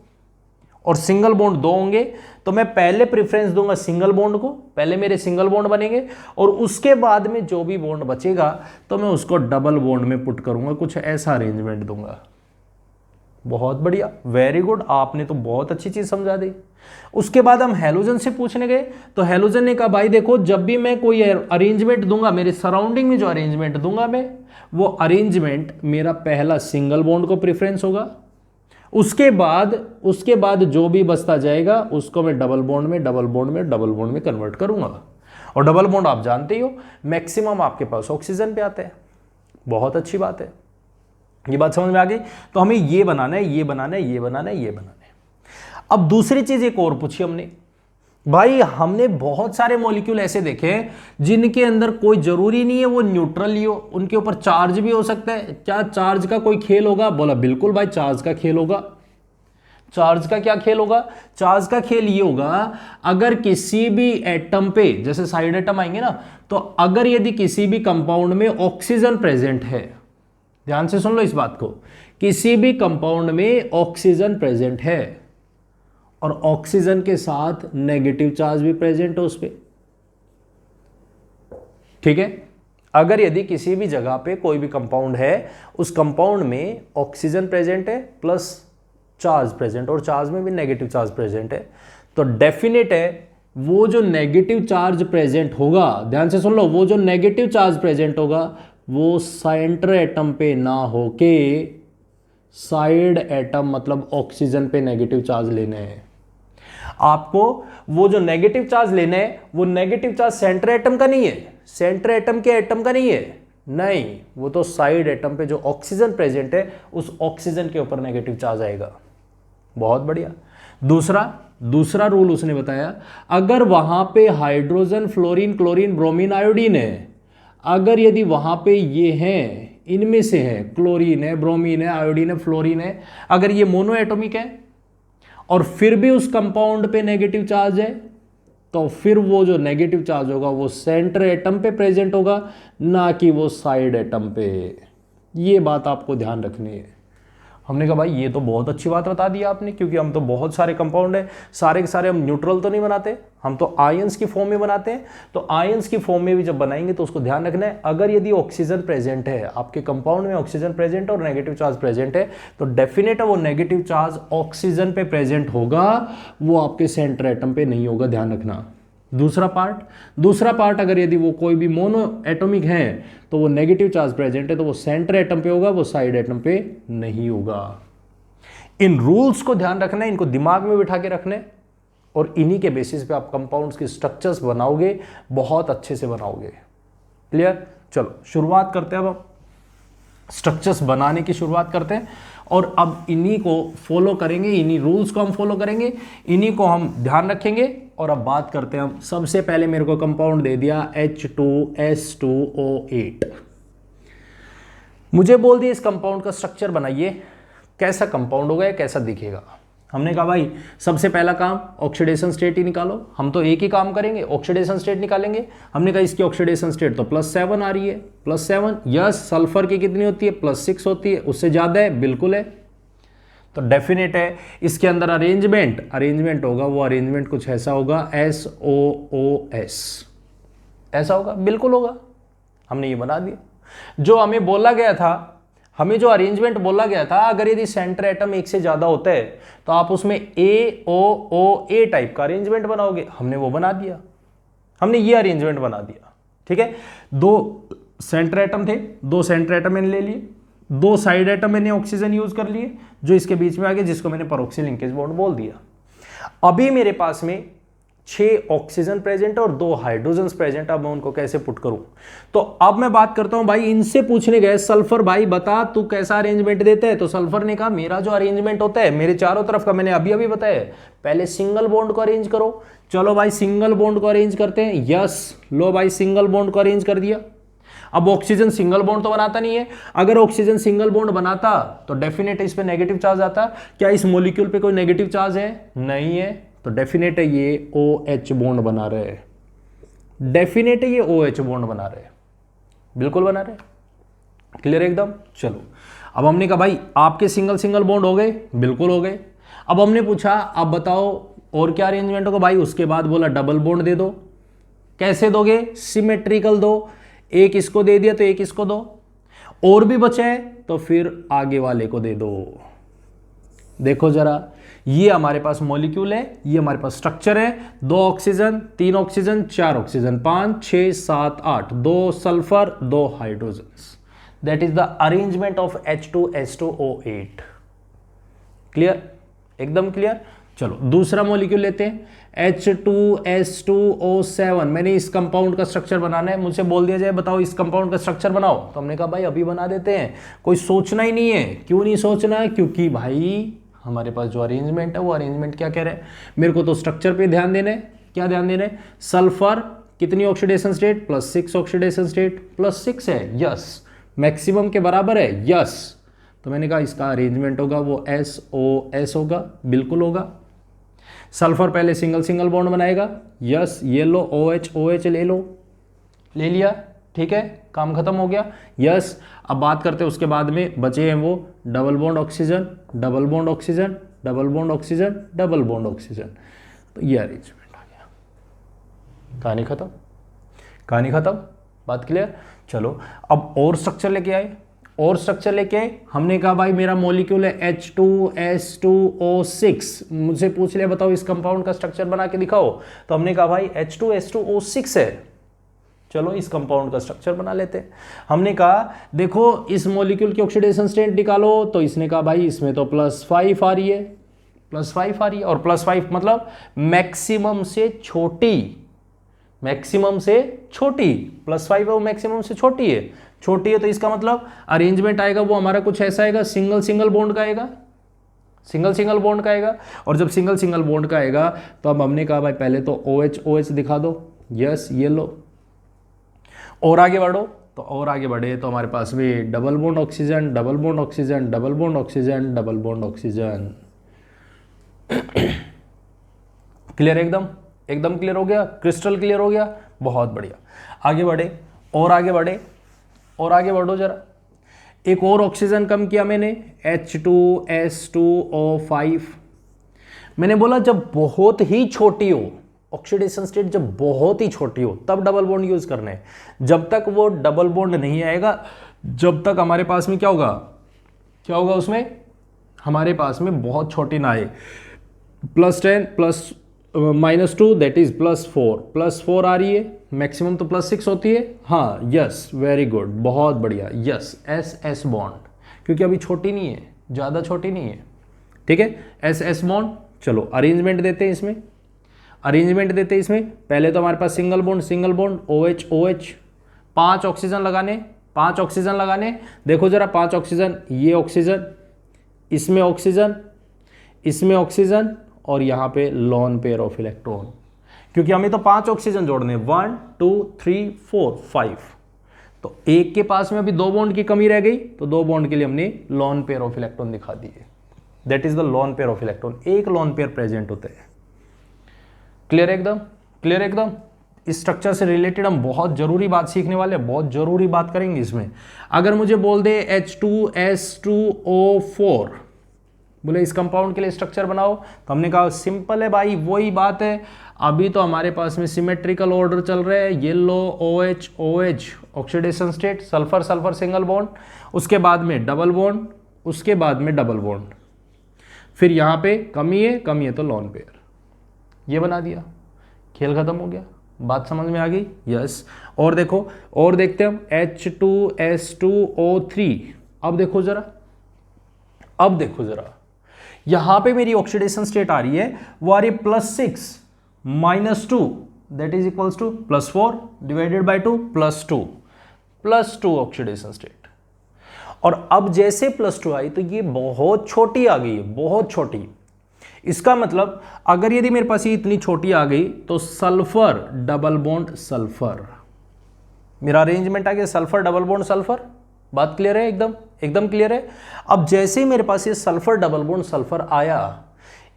और सिंगल बॉन्ड 2 होंगे तो मैं पहले प्रेफरेंस दूंगा सिंगल बॉन्ड को, पहले मेरे सिंगल बॉन्ड बनेंगे, और उसके बाद में जो भी बॉन्ड बचेगा तो मैं उसको डबल बॉन्ड में पुट करूंगा, कुछ ऐसा अरेंजमेंट दूंगा। बहुत बढ़िया, वेरी गुड, आपने तो बहुत अच्छी चीज समझा दी। उसके बाद हम हैलोजन से पूछने गए, तो हैलोजन ने कहा भाई देखो जब भी मैं कोई अरेंजमेंट दूंगा, मेरे सराउंडिंग में जो अरेंजमेंट दूंगा मैं, वो अरेंजमेंट मेरा पहला सिंगल बॉन्ड को प्रेफरेंस होगा, उसके बाद जो भी बचता जाएगा उसको मैं डबल बॉन्ड में कन्वर्ट करूंगा। और डबल बॉन्ड आप जानते ही हो मैक्सिमम आपके पास ऑक्सीजन पे आते हैं, बहुत अच्छी बात है, ये बात समझ में आ गई। तो हमें ये बनाना है, ये बनाना है, ये बनाना है, ये बनाना है। अब दूसरी चीज एक और पूछी हमने, भाई हमने बहुत सारे मॉलिक्यूल ऐसे देखे हैं जिनके अंदर कोई जरूरी नहीं है वो न्यूट्रल ही हो, उनके ऊपर चार्ज भी हो सकता है, क्या चार्ज का कोई खेल होगा। बोला बिल्कुल भाई चार्ज का खेल होगा। चार्ज का क्या खेल होगा, चार्ज का खेल ये होगा अगर किसी भी एटम पे, जैसे साइड एटम आएंगे ना, तो अगर यदि किसी भी कंपाउंड में ऑक्सीजन प्रेजेंट है, ध्यान से सुन लो इस बात को, किसी भी कंपाउंड में ऑक्सीजन प्रेजेंट है और ऑक्सीजन के साथ नेगेटिव चार्ज भी प्रेजेंट है उस पे। ठीक है, अगर यदि किसी भी जगह पे कोई भी कंपाउंड है, उस कंपाउंड में ऑक्सीजन प्रेजेंट है प्लस चार्ज प्रेजेंट, और चार्ज में भी नेगेटिव चार्ज प्रेजेंट है, तो डेफिनेट है वो जो नेगेटिव चार्ज प्रेजेंट होगा, ध्यान से सुन लो, वो जो नेगेटिव चार्ज प्रेजेंट होगा वो सेंटर एटम पे ना होके साइड एटम मतलब ऑक्सीजन पे नेगेटिव चार्ज लेने हैं आपको। वो जो नेगेटिव चार्ज लेने हैं, वो नेगेटिव चार्ज सेंटर एटम का नहीं है, सेंटर एटम के एटम का नहीं है, नहीं, वो तो साइड एटम पे जो ऑक्सीजन प्रेजेंट है उस ऑक्सीजन के ऊपर नेगेटिव चार्ज आएगा। बहुत बढ़िया। दूसरा रूल उसने बताया, अगर वहां पे hydrogen, fluorine, chlorine, bromine, iodine है, अगर यदि वहां पे ये हैं, इनमें से है, क्लोरीन है, ब्रोमीन है, आयोडीन है, फ्लोरीन है, अगर ये मोनो एटॉमिक है और फिर भी उस कंपाउंड पे नेगेटिव चार्ज है, तो फिर वो जो नेगेटिव चार्ज होगा वो सेंटर एटम पे प्रेजेंट होगा, ना कि वो साइड एटम पे। ये बात आपको ध्यान रखनी है। हमने कहा भाई ये तो बहुत अच्छी बात बता दी आपने, क्योंकि हम तो बहुत सारे कंपाउंड है, सारे के सारे हम न्यूट्रल तो नहीं बनाते, हम तो आयंस की फॉर्म में बनाते हैं। तो आयंस की फॉर्म में भी जब बनाएंगे तो उसको ध्यान रखना है, अगर यदि ऑक्सीजन प्रेजेंट है आपके कंपाउंड में, ऑक्सीजन प्रेजेंट और नेगेटिव चार्ज प्रेजेंट है, तो डेफिनेट है वो नेगेटिव चार्ज ऑक्सीजन पे प्रेजेंट होगा, वो आपके सेंटर एटम पे नहीं होगा, ध्यान रखना। दूसरा पार्ट, अगर यदि वो कोई भी मोनो एटॉमिक है तो वो नेगेटिव चार्ज प्रेजेंट है, तो वो सेंटर एटम पे होगा, वो साइड एटम पे नहीं होगा। इन रूल्स को ध्यान रखना है, इनको दिमाग में बिठा के रखना है, और इन्हीं के बेसिस पे आप कंपाउंड्स की स्ट्रक्चर्स बनाओगे, बहुत अच्छे से बनाओगे। क्लियर? चलो शुरुआत करते हैं, अब स्ट्रक्चर्स बनाने की शुरुआत करते हैं, और अब इन्हीं को फॉलो करेंगे, इन्हीं रूल्स को हम फॉलो करेंगे, इन्हीं को हम ध्यान रखेंगे। और अब बात करते हैं हम, सबसे पहले मेरे को कंपाउंड दे दिया H2S2O8, मुझे बोल दिया इस कंपाउंड का स्ट्रक्चर बनाइए, कैसा कंपाउंड होगा, कैसा दिखेगा। हमने कहा भाई सबसे पहला काम ऑक्सीडेशन स्टेट ही निकालो, हम तो एक ही काम करेंगे, ऑक्सीडेशन स्टेट निकालेंगे। हमने कहा इसकी ऑक्सीडेशन स्टेट तो +7 आ रही है, +7, यस। सल्फर की कितनी होती है? +6 होती है, उससे ज़्यादा है? बिल्कुल है। तो डेफिनेट है इसके अंदर अरेंजमेंट होगा, वो अरेंजमेंट कुछ ऐसा होगा, SOOS, ऐसा होगा, बिल्कुल होगा। हमने ये बना दिया। जो हमें बोला गया था, हमें जो अरेंजमेंट बोला गया था, अगर यदि सेंटर एटम एक से ज्यादा होता है तो आप उसमें AOOA टाइप का अरेंजमेंट बनाओगे, हमने वो बना दिया, हमने ये अरेंजमेंट बना दिया। ठीक है, 2 सेंटर एटम थे, 2 सेंटर एटम मैंने ले लिए, 2 साइड एटम मैंने ऑक्सीजन यूज कर लिए, जो इसके बीच में आ गए, जिसको मैंने पेरोक्सी लिंकेज बॉन्ड बोल दिया। अभी मेरे पास में 6 ऑक्सीजन प्रेजेंट और 2 हाइड्रोजन प्रेजेंट। अब मैं उनको कैसे पुट करूं? तो अब मैं बात करता हूं, भाई इनसे पूछने गए सल्फर, भाई बता तू कैसा अरेंजमेंट देता है? तो सल्फर ने कहा मेरा जो अरेंजमेंट होता है मेरे चारों तरफ का, मैंने अभी अभी बताया, पहले सिंगल बॉन्ड को अरेंज करो। चलो भाई सिंगल बॉन्ड को अरेंज करते हैं, यस। लो भाई सिंगल बॉन्ड को अरेंज कर दिया। अब ऑक्सीजन सिंगल बॉन्ड तो बनाता नहीं है, अगर ऑक्सीजन सिंगल बॉन्ड बनाता तो डेफिनेट इस पे नेगेटिव चार्ज आता। क्या इस मॉलिक्यूल पे कोई नेगेटिव चार्ज है? नहीं है, तो डेफिनेट है ये OH बॉन्ड बना रहे हैं, डेफिनेट है ये OH बॉन्ड बना रहे हैं, बिल्कुल बना रहे। क्लियर एकदम? चलो अब हमने कहा भाई आपके सिंगल सिंगल बॉन्ड हो गए, बिल्कुल हो गए। अब हमने पूछा अब बताओ और क्या अरेंजमेंट होगा? भाई उसके बाद बोला डबल बॉन्ड दे दो। कैसे दोगे? सिमेट्रिकल दो, एक इसको दे दिया तो एक इसको दो, और भी बचे तो फिर आगे वाले को दे दो। देखो जरा, ये हमारे पास मॉलिक्यूल है, ये हमारे पास स्ट्रक्चर है, 2 oxygen, 3 oxygen, 4 oxygen, 5, 6, 7, 8, 2 sulphur, 2 hydrogen. That is the arrangement of H2S2O8। Clear? एकदम क्लियर। चलो दूसरा मॉलिक्यूल लेते हैं, H2S2O7। मैंने इस कंपाउंड का स्ट्रक्चर बनाना है, मुझसे बोल दिया जाए बताओ इस कंपाउंड का स्ट्रक्चर बनाओ, तो हमने कहा भाई अभी बना देते हैं, कोई सोचना ही नहीं है। क्यों नहीं सोचना है? क्योंकि भाई हमारे पास जो अरेंजमेंट है वो अरेंजमेंट क्या कह रहे हैं, मेरे को तो स्ट्रक्चर पे ध्यान देना है। क्या ध्यान देना है? सल्फर कितनी ऑक्सीडेशन स्टेट? +6 ऑक्सीडेशन स्टेट, +6 है, यस। मैक्सिमम के बराबर है, यस। तो मैंने कहा इसका अरेंजमेंट होगा वो SOS होगा, बिल्कुल होगा। सल्फर पहले सिंगल सिंगल बॉन्ड बनाएगा, यस। ये लो OH ले लो, ले लिया, ठीक है, काम खत्म हो गया, यस। अब बात करते हैं उसके बाद में बचे हैं वो double bond oxygen, double bond oxygen, double bond oxygen, double bond oxygen. तो ये अरेंजमेंट आ गया, कहानी खत्म, कहानी खत्म, बात क्लियर। चलो अब और स्ट्रक्चर लेके आए, और स्ट्रक्चर लेके आए। हमने कहा भाई मेरा मॉलिक्यूल है H2S2O6, मुझसे पूछ लिया बताओ इस कंपाउंड का स्ट्रक्चर बना के दिखाओ, तो हमने कहा भाई H2S2O6 है, चलो इस कंपाउंड का स्ट्रक्चर बना लेते हैं। हमने कहा देखो इस मॉलिक्यूल की ऑक्सीडेशन स्टेट निकालो, तो इसने कहा भाई इसमें तो +5 आ रही है, +5 आ रही है, और +5 मतलब मैक्सिमम से छोटी, मैक्सिमम से छोटी, +5 है वो मैक्सिमम से छोटी है, छोटी है, तो इसका मतलब अरेंजमेंट आएगा वो हमारा कुछ ऐसा आएगा, सिंगल सिंगल बॉन्ड का आएगा, सिंगल सिंगल बॉन्ड का आएगा। और जब सिंगल सिंगल बॉन्ड का आएगा तो अब हमने कहा भाई पहले तो OH OH दिखा दो, यस ये लो, और आगे बढ़ो, तो और आगे बढ़े तो हमारे पास में double bond oxygen, double bond oxygen, double bond oxygen, double bond oxygen. Clear, एकदम एकदम क्लियर हो गया, क्रिस्टल क्लियर हो गया, बहुत बढ़िया। आगे बढ़े, और आगे बढ़े, और आगे बढ़ो जरा। एक और ऑक्सीजन कम किया मैंने, H2S2O5। मैंने बोला जब बहुत ही छोटी हो ऑक्सीडेशन स्टेट, जब बहुत ही छोटी हो तब डबल बॉन्ड यूज करना है, जब तक वो डबल बॉन्ड नहीं आएगा, जब तक हमारे पास में क्या होगा, क्या होगा उसमें, हमारे पास में बहुत छोटी ना आए, +10 -2 दैट इज +4, +4 आ रही है, मैक्सिमम तो +6 होती है, हाँ यस वेरी गुड, बहुत बढ़िया, यस SS बॉन्ड, क्योंकि अभी छोटी नहीं है, ज़्यादा छोटी नहीं है, ठीक है, SS बॉन्ड। चलो अरेंजमेंट देते हैं इसमें, अरेंजमेंट देते हैं इसमें। पहले तो हमारे पास single bond, single bond, OH OH, 5 oxygen लगाने, 5 ऑक्सीजन लगाने। देखो जरा 5 ऑक्सीजन, ये ऑक्सीजन, इसमें ऑक्सीजन, इसमें ऑक्सीजन, और यहाँ पे लॉन पेयर ऑफ इलेक्ट्रॉन, क्योंकि हमें तो 5 ऑक्सीजन जोड़ने, 1 2 3 4 5, तो एक के पास में अभी 2 बॉन्ड की कमी रह गई, तो 2 बॉन्ड के लिए हमने लॉन पेयर ऑफ इलेक्ट्रॉन दिखा दिए, that is the lone pair of electron, एक लॉन पेयर प्रेजेंट होते हैं। क्लियर एकदम, क्लियर एकदम। इस स्ट्रक्चर से रिलेटेड हम बहुत जरूरी बात सीखने वाले हैं, बहुत जरूरी बात करेंगे इसमें। अगर मुझे बोल दे H2S2O4, बोले इस कंपाउंड के लिए स्ट्रक्चर बनाओ, तो हमने कहा सिंपल है भाई, वही बात है, अभी तो हमारे पास में सिमेट्रिकल ऑर्डर चल रहा है, yellow OH OH oxidation state, sulphur sulphur single bond, उसके बाद में डबल बॉन्ड, उसके बाद में डबल बॉन्ड, फिर यहाँ पे कमी है, कमी है तो लॉन पेयर, ये बना दिया, खेल खत्म हो गया, बात समझ में आ गई, यस। और देखो, और देखते हैं हम H2S2O3, अब देखो जरा, अब देखो जरा, यहां पे मेरी ऑक्सीडेशन स्टेट आ रही है, वो आ रही है +6 -2 that is equals to +4 divided by 2 +2 oxidation state. और अब जैसे +2 आई तो ये बहुत छोटी आ गई है, बहुत छोटी। इसका मतलब अगर यदि मेरे पास ये इतनी छोटी आ गई तो सल्फर डबल बॉन्ड सल्फर, मेरा अरेंजमेंट आ गया सल्फर डबल बॉन्ड सल्फर, बात क्लियर है, एकदम एकदम क्लियर है। अब जैसे ही मेरे पास ये सल्फर डबल बॉन्ड सल्फर आया,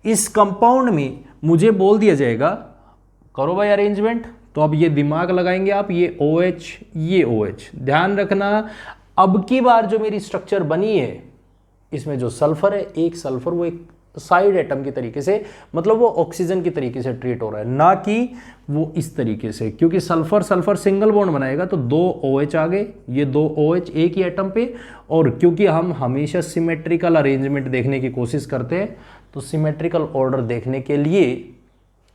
इस कंपाउंड में मुझे बोल दिया जाएगा करो भाई अरेंजमेंट, तो अब ये दिमाग लगाएंगे आप, ये OH ये OH, ध्यान रखना अब की बार जो मेरी स्ट्रक्चर बनी है इसमें जो सल्फर है, एक सल्फर वो एक साइड एटम की तरीके से, मतलब वो ऑक्सीजन की तरीके से ट्रीट हो रहा है, ना कि वो इस तरीके से, क्योंकि सल्फर सल्फर सिंगल बॉन्ड बनाएगा तो 2 OH आ गए, ये 2 OH एक ही एटम पे, और क्योंकि हम हमेशा सिमेट्रिकल अरेंजमेंट देखने की कोशिश करते हैं, तो सिमेट्रिकल ऑर्डर देखने के लिए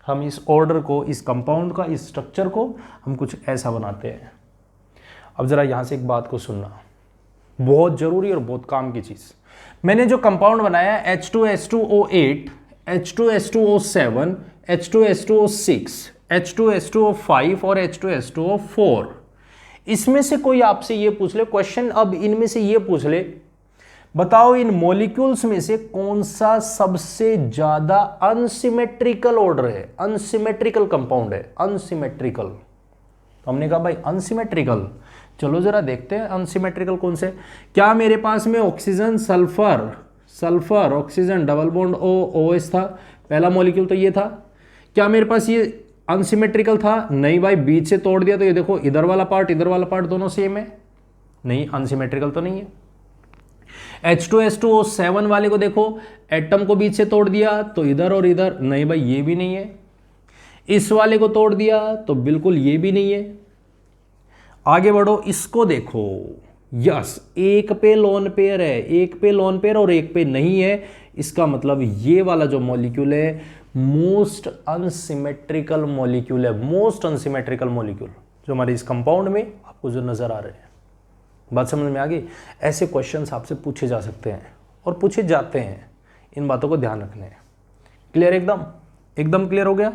हम इस ऑर्डर को, इस कंपाउंड का, इस स्ट्रक्चर को हम कुछ ऐसा बनाते हैं। अब जरा यहां से एक बात को सुनना, बहुत जरूरी और बहुत काम की चीज। मैंने जो कंपाउंड बनाया H2S2O8, H2S2O7, H2S2O6, H2S2O5 और H2S2O4, इसमें से कोई आपसे ये पूछ ले क्वेश्चन, अब इनमें से ये पूछ ले बताओ इन मॉलिक्यूल्स में से कौन सा सबसे ज्यादा अनसिमेट्रिकल ऑर्डर है, अनसिमेट्रिकल कंपाउंड है, अनसिमेट्रिकल। तो हमने कहा भाई अनसिमेट्रिकल, चलो जरा देखते हैं अनसिमेट्रिकल कौन से। क्या मेरे पास में oxygen sulphur sulphur oxygen double bond OH था, पहला मॉलिक्यूल तो ये था। क्या मेरे पास ये अनसिमेट्रिकल था? नहीं भाई, बीच से तोड़ दिया तो ये देखो इधर वाला पार्ट इधर वाला पार्ट दोनों सेम है, नहीं अनसिमेट्रिकल तो नहीं है। H2SO7 वाले को देखो, एटम को बीच से तोड़ दिया तो इधर और इधर, नहीं भाई ये भी नहीं है। इस वाले को तोड़ दिया तो बिल्कुल ये भी नहीं है। आगे बढ़ो, इसको देखो, यस एक पे लोन पेयर है, एक पे लोन पेयर और एक पे नहीं है। इसका मतलब ये वाला जो मॉलिक्यूल है मोस्ट अनसिमेट्रिकल मॉलिक्यूल है, मोस्ट अनसिमेट्रिकल मॉलिक्यूल जो हमारे इस कंपाउंड में आपको जो नजर आ रहे हैं। बात समझ में आ गई? ऐसे क्वेश्चंस आपसे पूछे जा सकते हैं और पूछे जाते हैं, इन बातों को ध्यान रखने हैं। क्लियर? एकदम एकदम क्लियर हो गया?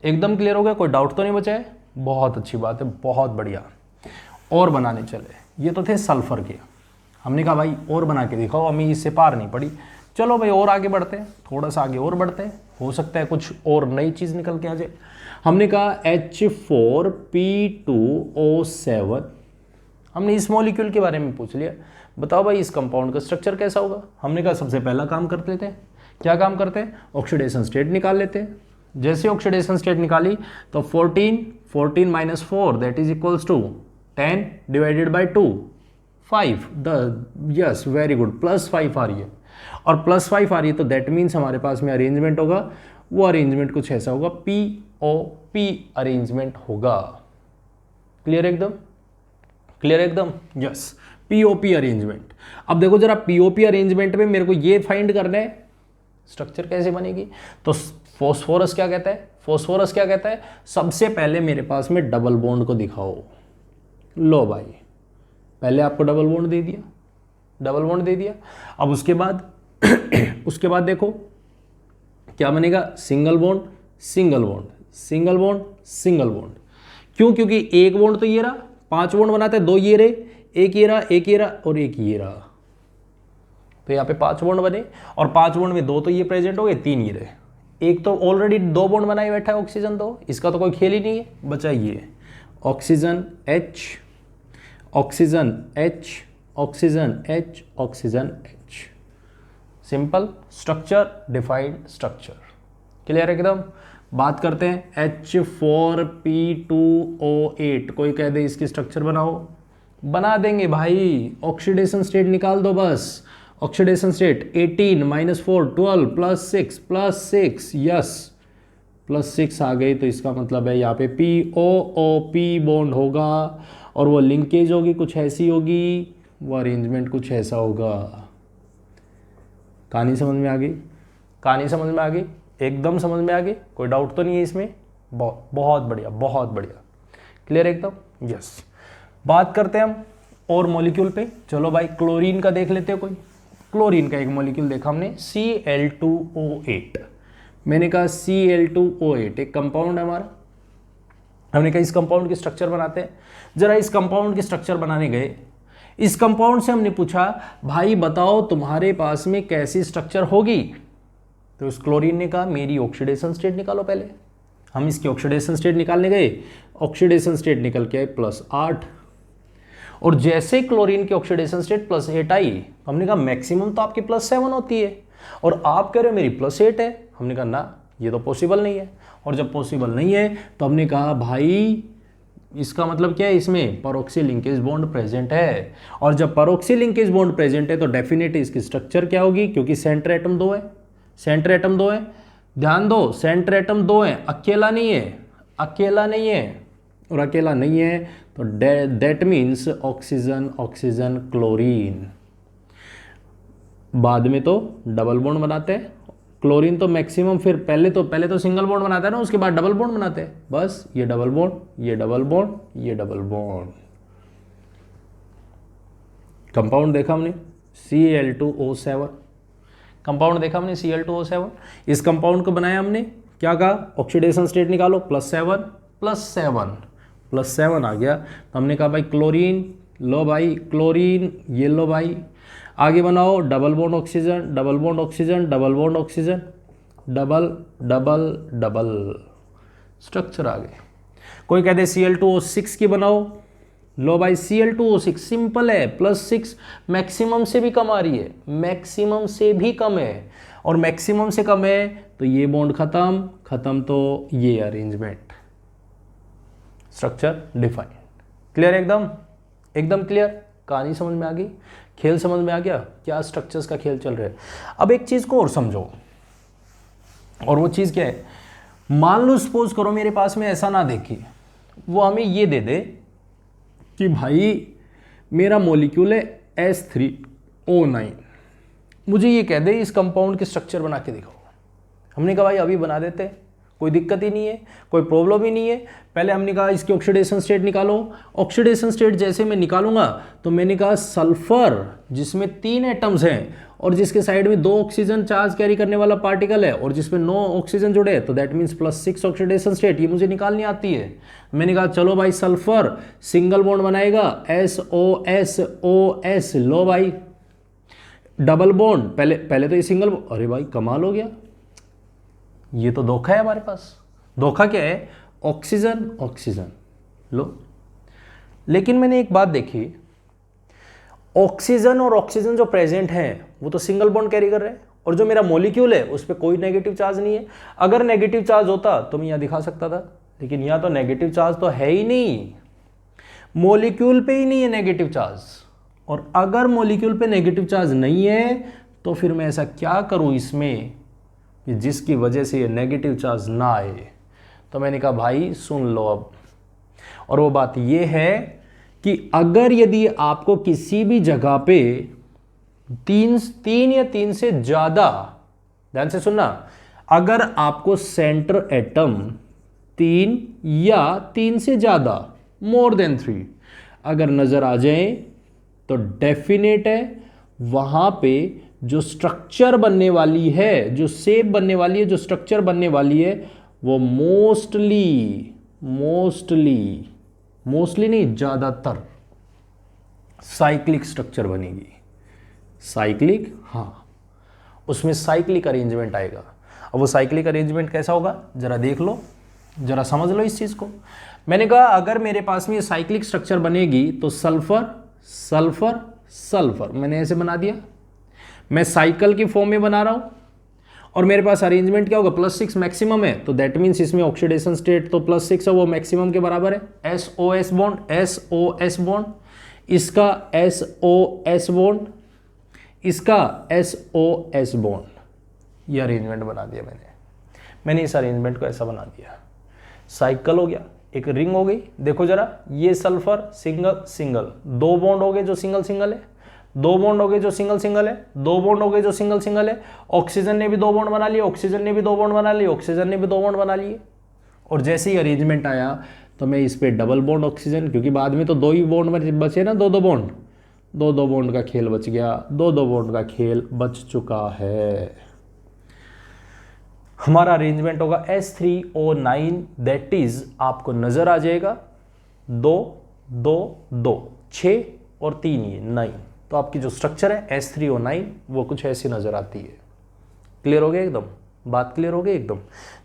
एकदम क्लियर हो गया? कोई डाउट तो नहीं बचा है? बहुत अच्छी बात है, बहुत बढ़िया। और बनाने चले, ये तो थे सल्फर के, हमने कहा भाई और बना के दिखाओ, हमें इससे पार नहीं पड़ी। चलो भाई और आगे बढ़ते हैं, थोड़ा सा आगे और बढ़ते हैं, हो सकता है कुछ और नई चीज़ निकल के आ जाए। हमने कहा H4P2O7, हमने इस मॉलिक्यूल के बारे में पूछ लिया, बताओ भाई इस कंपाउंड का स्ट्रक्चर कैसा होगा। हमने कहा सबसे पहला काम कर लेते हैं, क्या काम करते हैं, ऑक्सीडेशन स्टेट निकाल लेते हैं। जैसे ऑक्सीडेशन स्टेट निकाली तो 14 minus 4 that is equals to 10 divided by 2 5, yes very good, +5 आ रही है, और +5 आ रही है तो दैट मीन्स हमारे पास में अरेंजमेंट होगा, वो अरेंजमेंट कुछ ऐसा होगा, POP अरेंजमेंट होगा। क्लियर एकदम? क्लियर एकदम? Yes, POP arrangement. अब देखो जरा, POP अरेंजमेंट में मेरे को ये फाइंड करना है स्ट्रक्चर कैसे बनेगी। तो फॉस्फोरस क्या कहता है, फॉस्फोरस क्या कहता है, सबसे पहले मेरे पास में डबल बॉन्ड को दिखाओ। लो भाई, पहले आपको डबल बॉन्ड दे दिया, डबल बॉन्ड दे दिया। अब उसके बाद उसके बाद देखो क्या बनेगा, single bond single bond single bond single bond. क्यों? क्योंकि एक बॉन्ड तो ये रहा, 5 बॉन्ड बनाते हैं, 2 ये रहे, एक ये रहा, एक ये रहा और एक ये रहा, तो यहाँ पे 5 बॉन्ड बने, और 5 बॉन्ड में 2 तो ये प्रेजेंट हो गए, 3 ये रहे। एक तो ऑलरेडी 2 बॉन्ड बनाए बैठा है ऑक्सीजन, तो इसका तो कोई खेल ही नहीं है, बचा ये oxygen H, oxygen H, oxygen H, oxygen H। Simple structure, defined structure. Clear एकदम? बात करते हैं H4P2O8, कोई कह दे इसकी स्ट्रक्चर बनाओ, बना देंगे भाई। ऑक्सीडेशन स्टेट निकाल दो बस, ऑक्सीडेशन स्टेट 18 माइनस 4 12 +6 यस +6 आ गई, तो इसका मतलब है यहाँ पे POOP बॉन्ड होगा, और वो लिंकेज होगी कुछ ऐसी होगी, वो अरेंजमेंट कुछ ऐसा होगा। कहानी समझ में आ गई? कहानी समझ में आ गई? एकदम समझ में आ गई? कोई डाउट तो नहीं है इसमें? बहुत बढ़िया, बहुत बढ़िया। क्लियर एकदम? यस। बात करते हैं हम और मॉलिक्यूल पे। चलो भाई क्लोरीन का देख लेते हैं। कोई क्लोरीन का एक मॉलिक्यूल देखा हमने, Cl2O8। मैंने कहा Cl2O8 एक कंपाउंड है हमारा, हमने कहा इस कंपाउंड की स्ट्रक्चर बनाते हैं। जरा इस कंपाउंड की स्ट्रक्चर बनाने गए, इस कंपाउंड से हमने पूछा भाई बताओ तुम्हारे पास में कैसी स्ट्रक्चर होगी, तो इस क्लोरीन ने कहा मेरी ऑक्सीडेशन स्टेट निकालो पहले। हम इसकी ऑक्सीडेशन स्टेट निकालने गए, ऑक्सीडेशन स्टेट निकल के आई +8, और जैसे क्लोरीन की ऑक्सीडेशन स्टेट +8 आई, हमने कहा मैक्सिमम तो आपकी +7 होती है, और आप कह रहे हो मेरी +8 है। हमने कहा ना, ये तो पॉसिबल नहीं है, और जब पॉसिबल नहीं है तो हमने कहा भाई इसका मतलब क्या है, इसमें परोक्सी लिंकेज बॉन्ड प्रेजेंट है, और जब परोक्सी लिंकेज बॉन्ड प्रेजेंट है तो डेफिनेटली इसकी स्ट्रक्चर क्या होगी, क्योंकि सेंटर एटम 2 है, सेंटर एटम 2 है, ध्यान दो सेंटर एटम 2 है, अकेला नहीं है, अकेला नहीं है, और अकेला नहीं है तो that means oxygen oxygen chlorine. बाद में तो डबल बॉन्ड बनाते हैं, क्लोरीन तो मैक्सिमम फिर पहले तो सिंगल बॉन्ड बनाता है ना, उसके बाद डबल बॉन्ड बनाते हैं, बस ये डबल बॉन्ड, ये डबल बॉन्ड, ये डबल बॉन्ड। कंपाउंड देखा हमने Cl2O7, कंपाउंड देखा हमने Cl2O7। इस कंपाउंड को बनाया हमने, क्या कहा, ऑक्सीडेशन स्टेट निकालो, +7 +7 आ गया, तो हमने कहा भाई क्लोरीन, लो भाई क्लोरीन, ये लो भाई, आगे बनाओ double bond oxygen, double bond oxygen, double bond oxygen, double double double, structure आ गए। कोई कहते Cl2O6 की बनाओ, लो भाई Cl2O6 सिंपल है, +6, मैक्सिमम से भी कम आ रही है, मैक्सिमम से भी कम है, और मैक्सिमम से कम है तो ये बॉन्ड खत्म, खत्म तो ये अरेंजमेंट, स्ट्रक्चर डिफाइंड। क्लियर एकदम? एकदम क्लियर? कहानी समझ में आ गई? खेल समझ में आ गया, क्या स्ट्रक्चर्स का खेल चल रहा है। अब एक चीज़ को और समझो, और वो चीज़ क्या है, मान लो सपोज करो मेरे पास में ऐसा ना देखिए, वो हमें ये दे दे कि भाई मेरा मॉलिक्यूल है S3O9, मुझे ये कह दे इस कंपाउंड के स्ट्रक्चर बना के दिखाओ। हमने कहा भाई अभी बना देते, कोई दिक्कत ही नहीं है, कोई प्रॉब्लम ही नहीं है। पहले हमने कहा इसकी ऑक्सीडेशन स्टेट निकालो। ऑक्सीडेशन स्टेट जैसे मैं निकालूंगा तो मैंने कहा सल्फर जिसमें 3 एटम्स हैं और जिसके साइड में 2 ऑक्सीजन चार्ज कैरी करने वाला पार्टिकल है और जिसमें 9 ऑक्सीजन जुड़े हैं, तो दैट मीन्स +6 ऑक्सीडेशन स्टेट, ये मुझे निकालनी आती है। मैंने कहा चलो भाई सल्फर सिंगल बॉन्ड बनाएगा SOSOS, लो भाई डबल बॉन्ड, पहले तो ये सिंगल, अरे भाई कमाल हो गया, ये तो धोखा है हमारे पास। धोखा क्या है, ऑक्सीजन ऑक्सीजन लो। लेकिन मैंने एक बात देखी, ऑक्सीजन और ऑक्सीजन जो प्रेजेंट है वो तो सिंगल बॉन्ड कैरी कर रहे हैं और जो मेरा मॉलिक्यूल है उस पर कोई नेगेटिव चार्ज नहीं है। अगर नेगेटिव चार्ज होता तो मैं यहां दिखा सकता था, लेकिन यहां तो नेगेटिव चार्ज तो है ही नहीं, मॉलिक्यूल पे ही नहीं है नेगेटिव चार्ज। और अगर मॉलिक्यूल पे नेगेटिव चार्ज नहीं है तो फिर मैं ऐसा क्या करूं इसमें कि जिसकी वजह से ये नेगेटिव चार्ज ना आए। तो मैंने कहा भाई सुन लो अब, और वो बात ये है कि अगर यदि आपको किसी भी जगह पे तीन या तीन से ज्यादा, ध्यान से सुनना, अगर आपको सेंटर एटम 3 या 3 से ज्यादा, मोर देन 3 अगर नजर आ जाए तो डेफिनेट है वहां पे जो स्ट्रक्चर बनने वाली है, जो शेप बनने वाली है, जो स्ट्रक्चर बनने वाली है, वो मोस्टली नहीं, ज्यादातर साइक्लिक स्ट्रक्चर बनेगी। साइक्लिक, हाँ, उसमें साइक्लिक अरेंजमेंट आएगा। अब वो साइक्लिक अरेंजमेंट कैसा होगा जरा देख लो, जरा समझ लो इस चीज को। मैंने कहा अगर मेरे पास में ये साइक्लिक स्ट्रक्चर बनेगी तो सल्फर सल्फर सल्फर मैंने ऐसे बना दिया, मैं साइकिल की फॉर्म में बना रहा हूं और मेरे पास अरेंजमेंट क्या होगा, +6 मैक्सिमम है, तो दैट मीन्स इसमें ऑक्सीडेशन स्टेट तो +6 है, वो मैक्सिमम के बराबर है। SOS बॉन्ड, इसका SOS बॉन्ड, इसका SOS बॉन्ड, ये अरेंजमेंट बना दिया मैंने इस अरेंजमेंट को ऐसा बना दिया, साइकिल हो गया, एक रिंग हो गई। देखो जरा, ये सल्फर सिंगल सिंगल, 2 बॉन्ड हो गए जो सिंगल सिंगल है, 2 बॉन्ड हो गए जो सिंगल सिंगल है, 2 बॉन्ड हो गए जो सिंगल सिंगल है। ऑक्सीजन ने भी 2 बॉन्ड बना लिए, ऑक्सीजन ने भी 2 बॉन्ड बना लिए, ऑक्सीजन ने भी 2 बॉन्ड बना लिए। और जैसे ही अरेंजमेंट आया तो मैं इस पे डबल बॉन्ड ऑक्सीजन, क्योंकि बाद में तो 2 ही बॉन्ड बचे ना, 2 बॉन्ड, 2 बॉन्ड का खेल बच गया, 2 बॉन्ड का खेल बच चुका है। हमारा अरेंजमेंट होगा S3O9, दैट इज आपको नजर आ जाएगा 2 2 2 6 और 3 ये 9, तो आपकी जो स्ट्रक्चर है S3O9 वो कुछ ऐसी नजर आती है। क्लियर हो गया एकदम, बात क्लियर हो गई एकदम।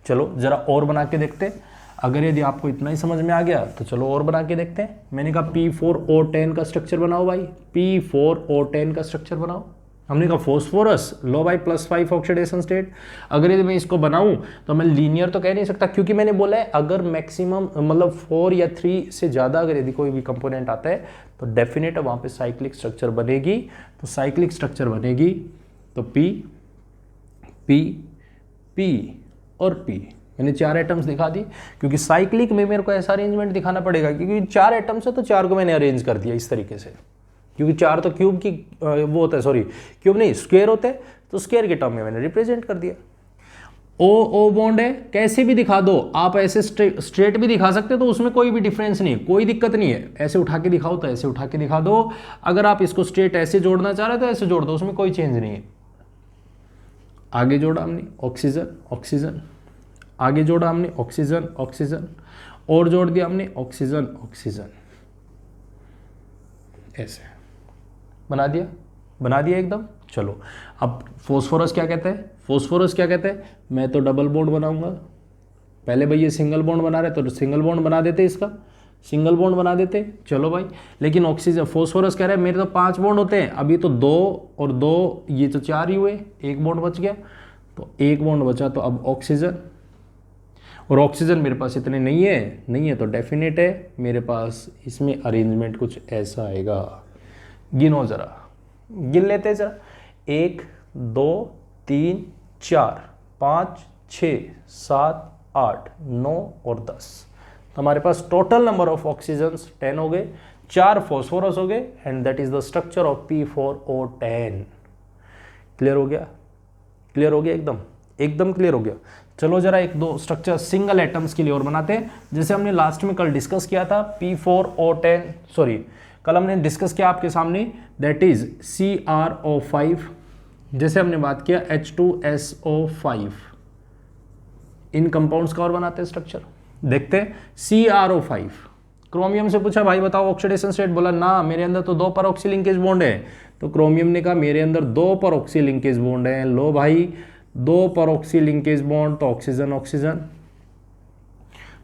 चलो जरा और बना के देखते हैं, अगर यदि आपको इतना ही समझ में आ गया तो चलो और बना के देखते हैं। मैंने कहा P4O10 का स्ट्रक्चर बनाओ भाई, P4O10 का स्ट्रक्चर बनाओ। हमने कहा फॉस्फोरस, लो भाई +5 ऑक्सीडेशन स्टेट। अगर यदि मैं इसको बनाऊं तो मैं लीनियर तो कह नहीं सकता, क्योंकि मैंने बोला है अगर मैक्सिमम मतलब 4 या 3 से ज़्यादा अगर यदि कोई भी कंपोनेंट आता है तो डेफिनेट वहाँ पे साइक्लिक स्ट्रक्चर बनेगी। तो साइक्लिक स्ट्रक्चर बनेगी तो P P P और P, मैंने 4 एटम्स दिखा दी, क्योंकि साइक्लिक में मेरे को ऐसा अरेंजमेंट दिखाना पड़ेगा, क्योंकि 4 एटम्स है तो 4 को मैंने अरेंज कर दिया इस तरीके से, क्योंकि 4 तो क्यूब की वो होता है, सॉरी क्यूब नहीं स्क्वायर होते हैं, तो स्क्वायर के टर्म में मैंने रिप्रेजेंट कर दिया। O बॉन्ड है, कैसे भी दिखा दो आप, ऐसे स्ट्रेट भी दिखा सकते हो, तो उसमें कोई भी डिफरेंस नहीं, कोई दिक्कत नहीं है। ऐसे उठा के दिखाओ तो ऐसे उठा के दिखा दो, अगर आप इसको स्ट्रेट ऐसे जोड़ना चाह रहे हो तो ऐसे जोड़ दो, उसमें कोई चेंज नहीं है। आगे जोड़ा हमने ऑक्सीजन ऑक्सीजन, आगे जोड़ा हमने ऑक्सीजन ऑक्सीजन, और जोड़ दिया हमने ऑक्सीजन ऑक्सीजन, ऐसे बना दिया एकदम। चलो अब फॉस्फोरस क्या कहते हैं, फॉस्फोरस क्या कहते हैं, मैं तो डबल बॉन्ड बनाऊंगा। पहले भाई ये सिंगल बॉन्ड बना रहे तो सिंगल बॉन्ड बना देते, इसका सिंगल बॉन्ड बना देते, चलो भाई। लेकिन ऑक्सीजन फॉस्फोरस कह रहा है मेरे तो 5 बॉन्ड होते हैं, अभी तो 2 और 2 ये तो 4 ही हुए, 1 बॉन्ड बच गया, तो 1 बॉन्ड बचा, तो अब ऑक्सीजन, और ऑक्सीजन मेरे पास इतने नहीं है तो डेफिनेट है मेरे पास इसमें अरेंजमेंट कुछ ऐसा आएगा। गिनो जरा, गिन लेते हैं जरा, 1 2 3 4 5 6 7 8 9 और 10। तो हमारे पास टोटल नंबर ऑफ ऑक्सीजन्स 10 हो गए, 4 फॉस्फोरस हो गए and that is the structure of P4O10। Clear हो गया? क्लियर हो गया? एकदम क्लियर हो गया। चलो जरा एक दो स्ट्रक्चर सिंगल एटम्स के लिए और बनाते हैं, जैसे हमने लास्ट में कल डिस्कस किया था P4O10, सॉरी कल हमने डिस्कस किया आपके सामने, दैट इज CrO5। जैसे हमने बात किया H2SO5, इन कंपाउंड्स का और बनाते हैं स्ट्रक्चर। देखते हैं CrO5, क्रोमियम से पूछा भाई बताओ ऑक्सीडेशन स्टेट, बोला ना मेरे अंदर तो 2 परऑक्सी लिंकेज बॉन्ड है। तो क्रोमियम ने कहा मेरे अंदर 2 परऑक्सी लिंकेज बॉन्ड है। लो भाई 2 परऑक्सी लिंकेज बॉन्ड, तो ऑक्सीजन ऑक्सीजन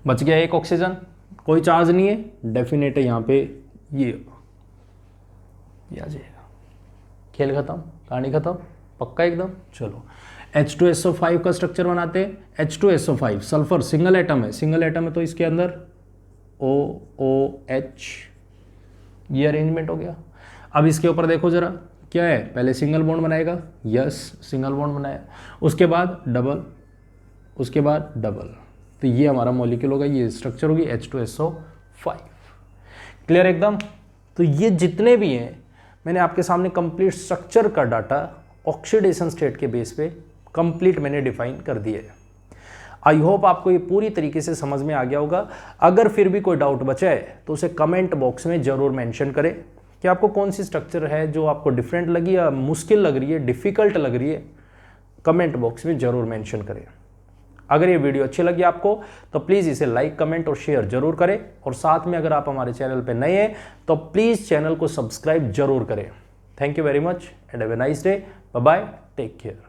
बच गया, 1 ऑक्सीजन, कोई चार्ज नहीं है, डेफिनेट है यहाँ पे ये आ जाएगा। खेल खत्म, कहानी खत्म, पक्का एकदम। चलो H2SO5 का स्ट्रक्चर बनाते हैं। H2SO5 सल्फर सिंगल एटम है, तो इसके अंदर OOH, ये अरेंजमेंट हो गया। अब इसके ऊपर देखो जरा क्या है, पहले सिंगल बॉन्ड बनाएगा, यस सिंगल बॉन्ड बनाया, उसके बाद डबल, उसके बाद डबल, तो ये हमारा मॉलिक्यूल होगा, ये स्ट्रक्चर होगी H2SO5। क्लियर एकदम? तो ये जितने भी हैं मैंने आपके सामने कंप्लीट स्ट्रक्चर का डाटा ऑक्सीडेशन स्टेट के बेस पे कंप्लीट मैंने डिफाइन कर दिए। आई होप आपको ये पूरी तरीके से समझ में आ गया होगा। अगर फिर भी कोई डाउट बचा है तो उसे कमेंट बॉक्स में जरूर मेंशन करें कि आपको कौन सी स्ट्रक्चर है जो आपको डिफरेंट लगी या मुश्किल लग रही है, डिफ़िकल्ट लग रही है, कमेंट बॉक्स में जरूर मेंशन करें। अगर ये वीडियो अच्छी लगी आपको तो प्लीज़ इसे लाइक कमेंट और शेयर जरूर करें, और साथ में अगर आप हमारे चैनल पर नए हैं तो प्लीज़ चैनल को सब्सक्राइब जरूर करें। Thank you very much and have a nice day, bye bye, take care.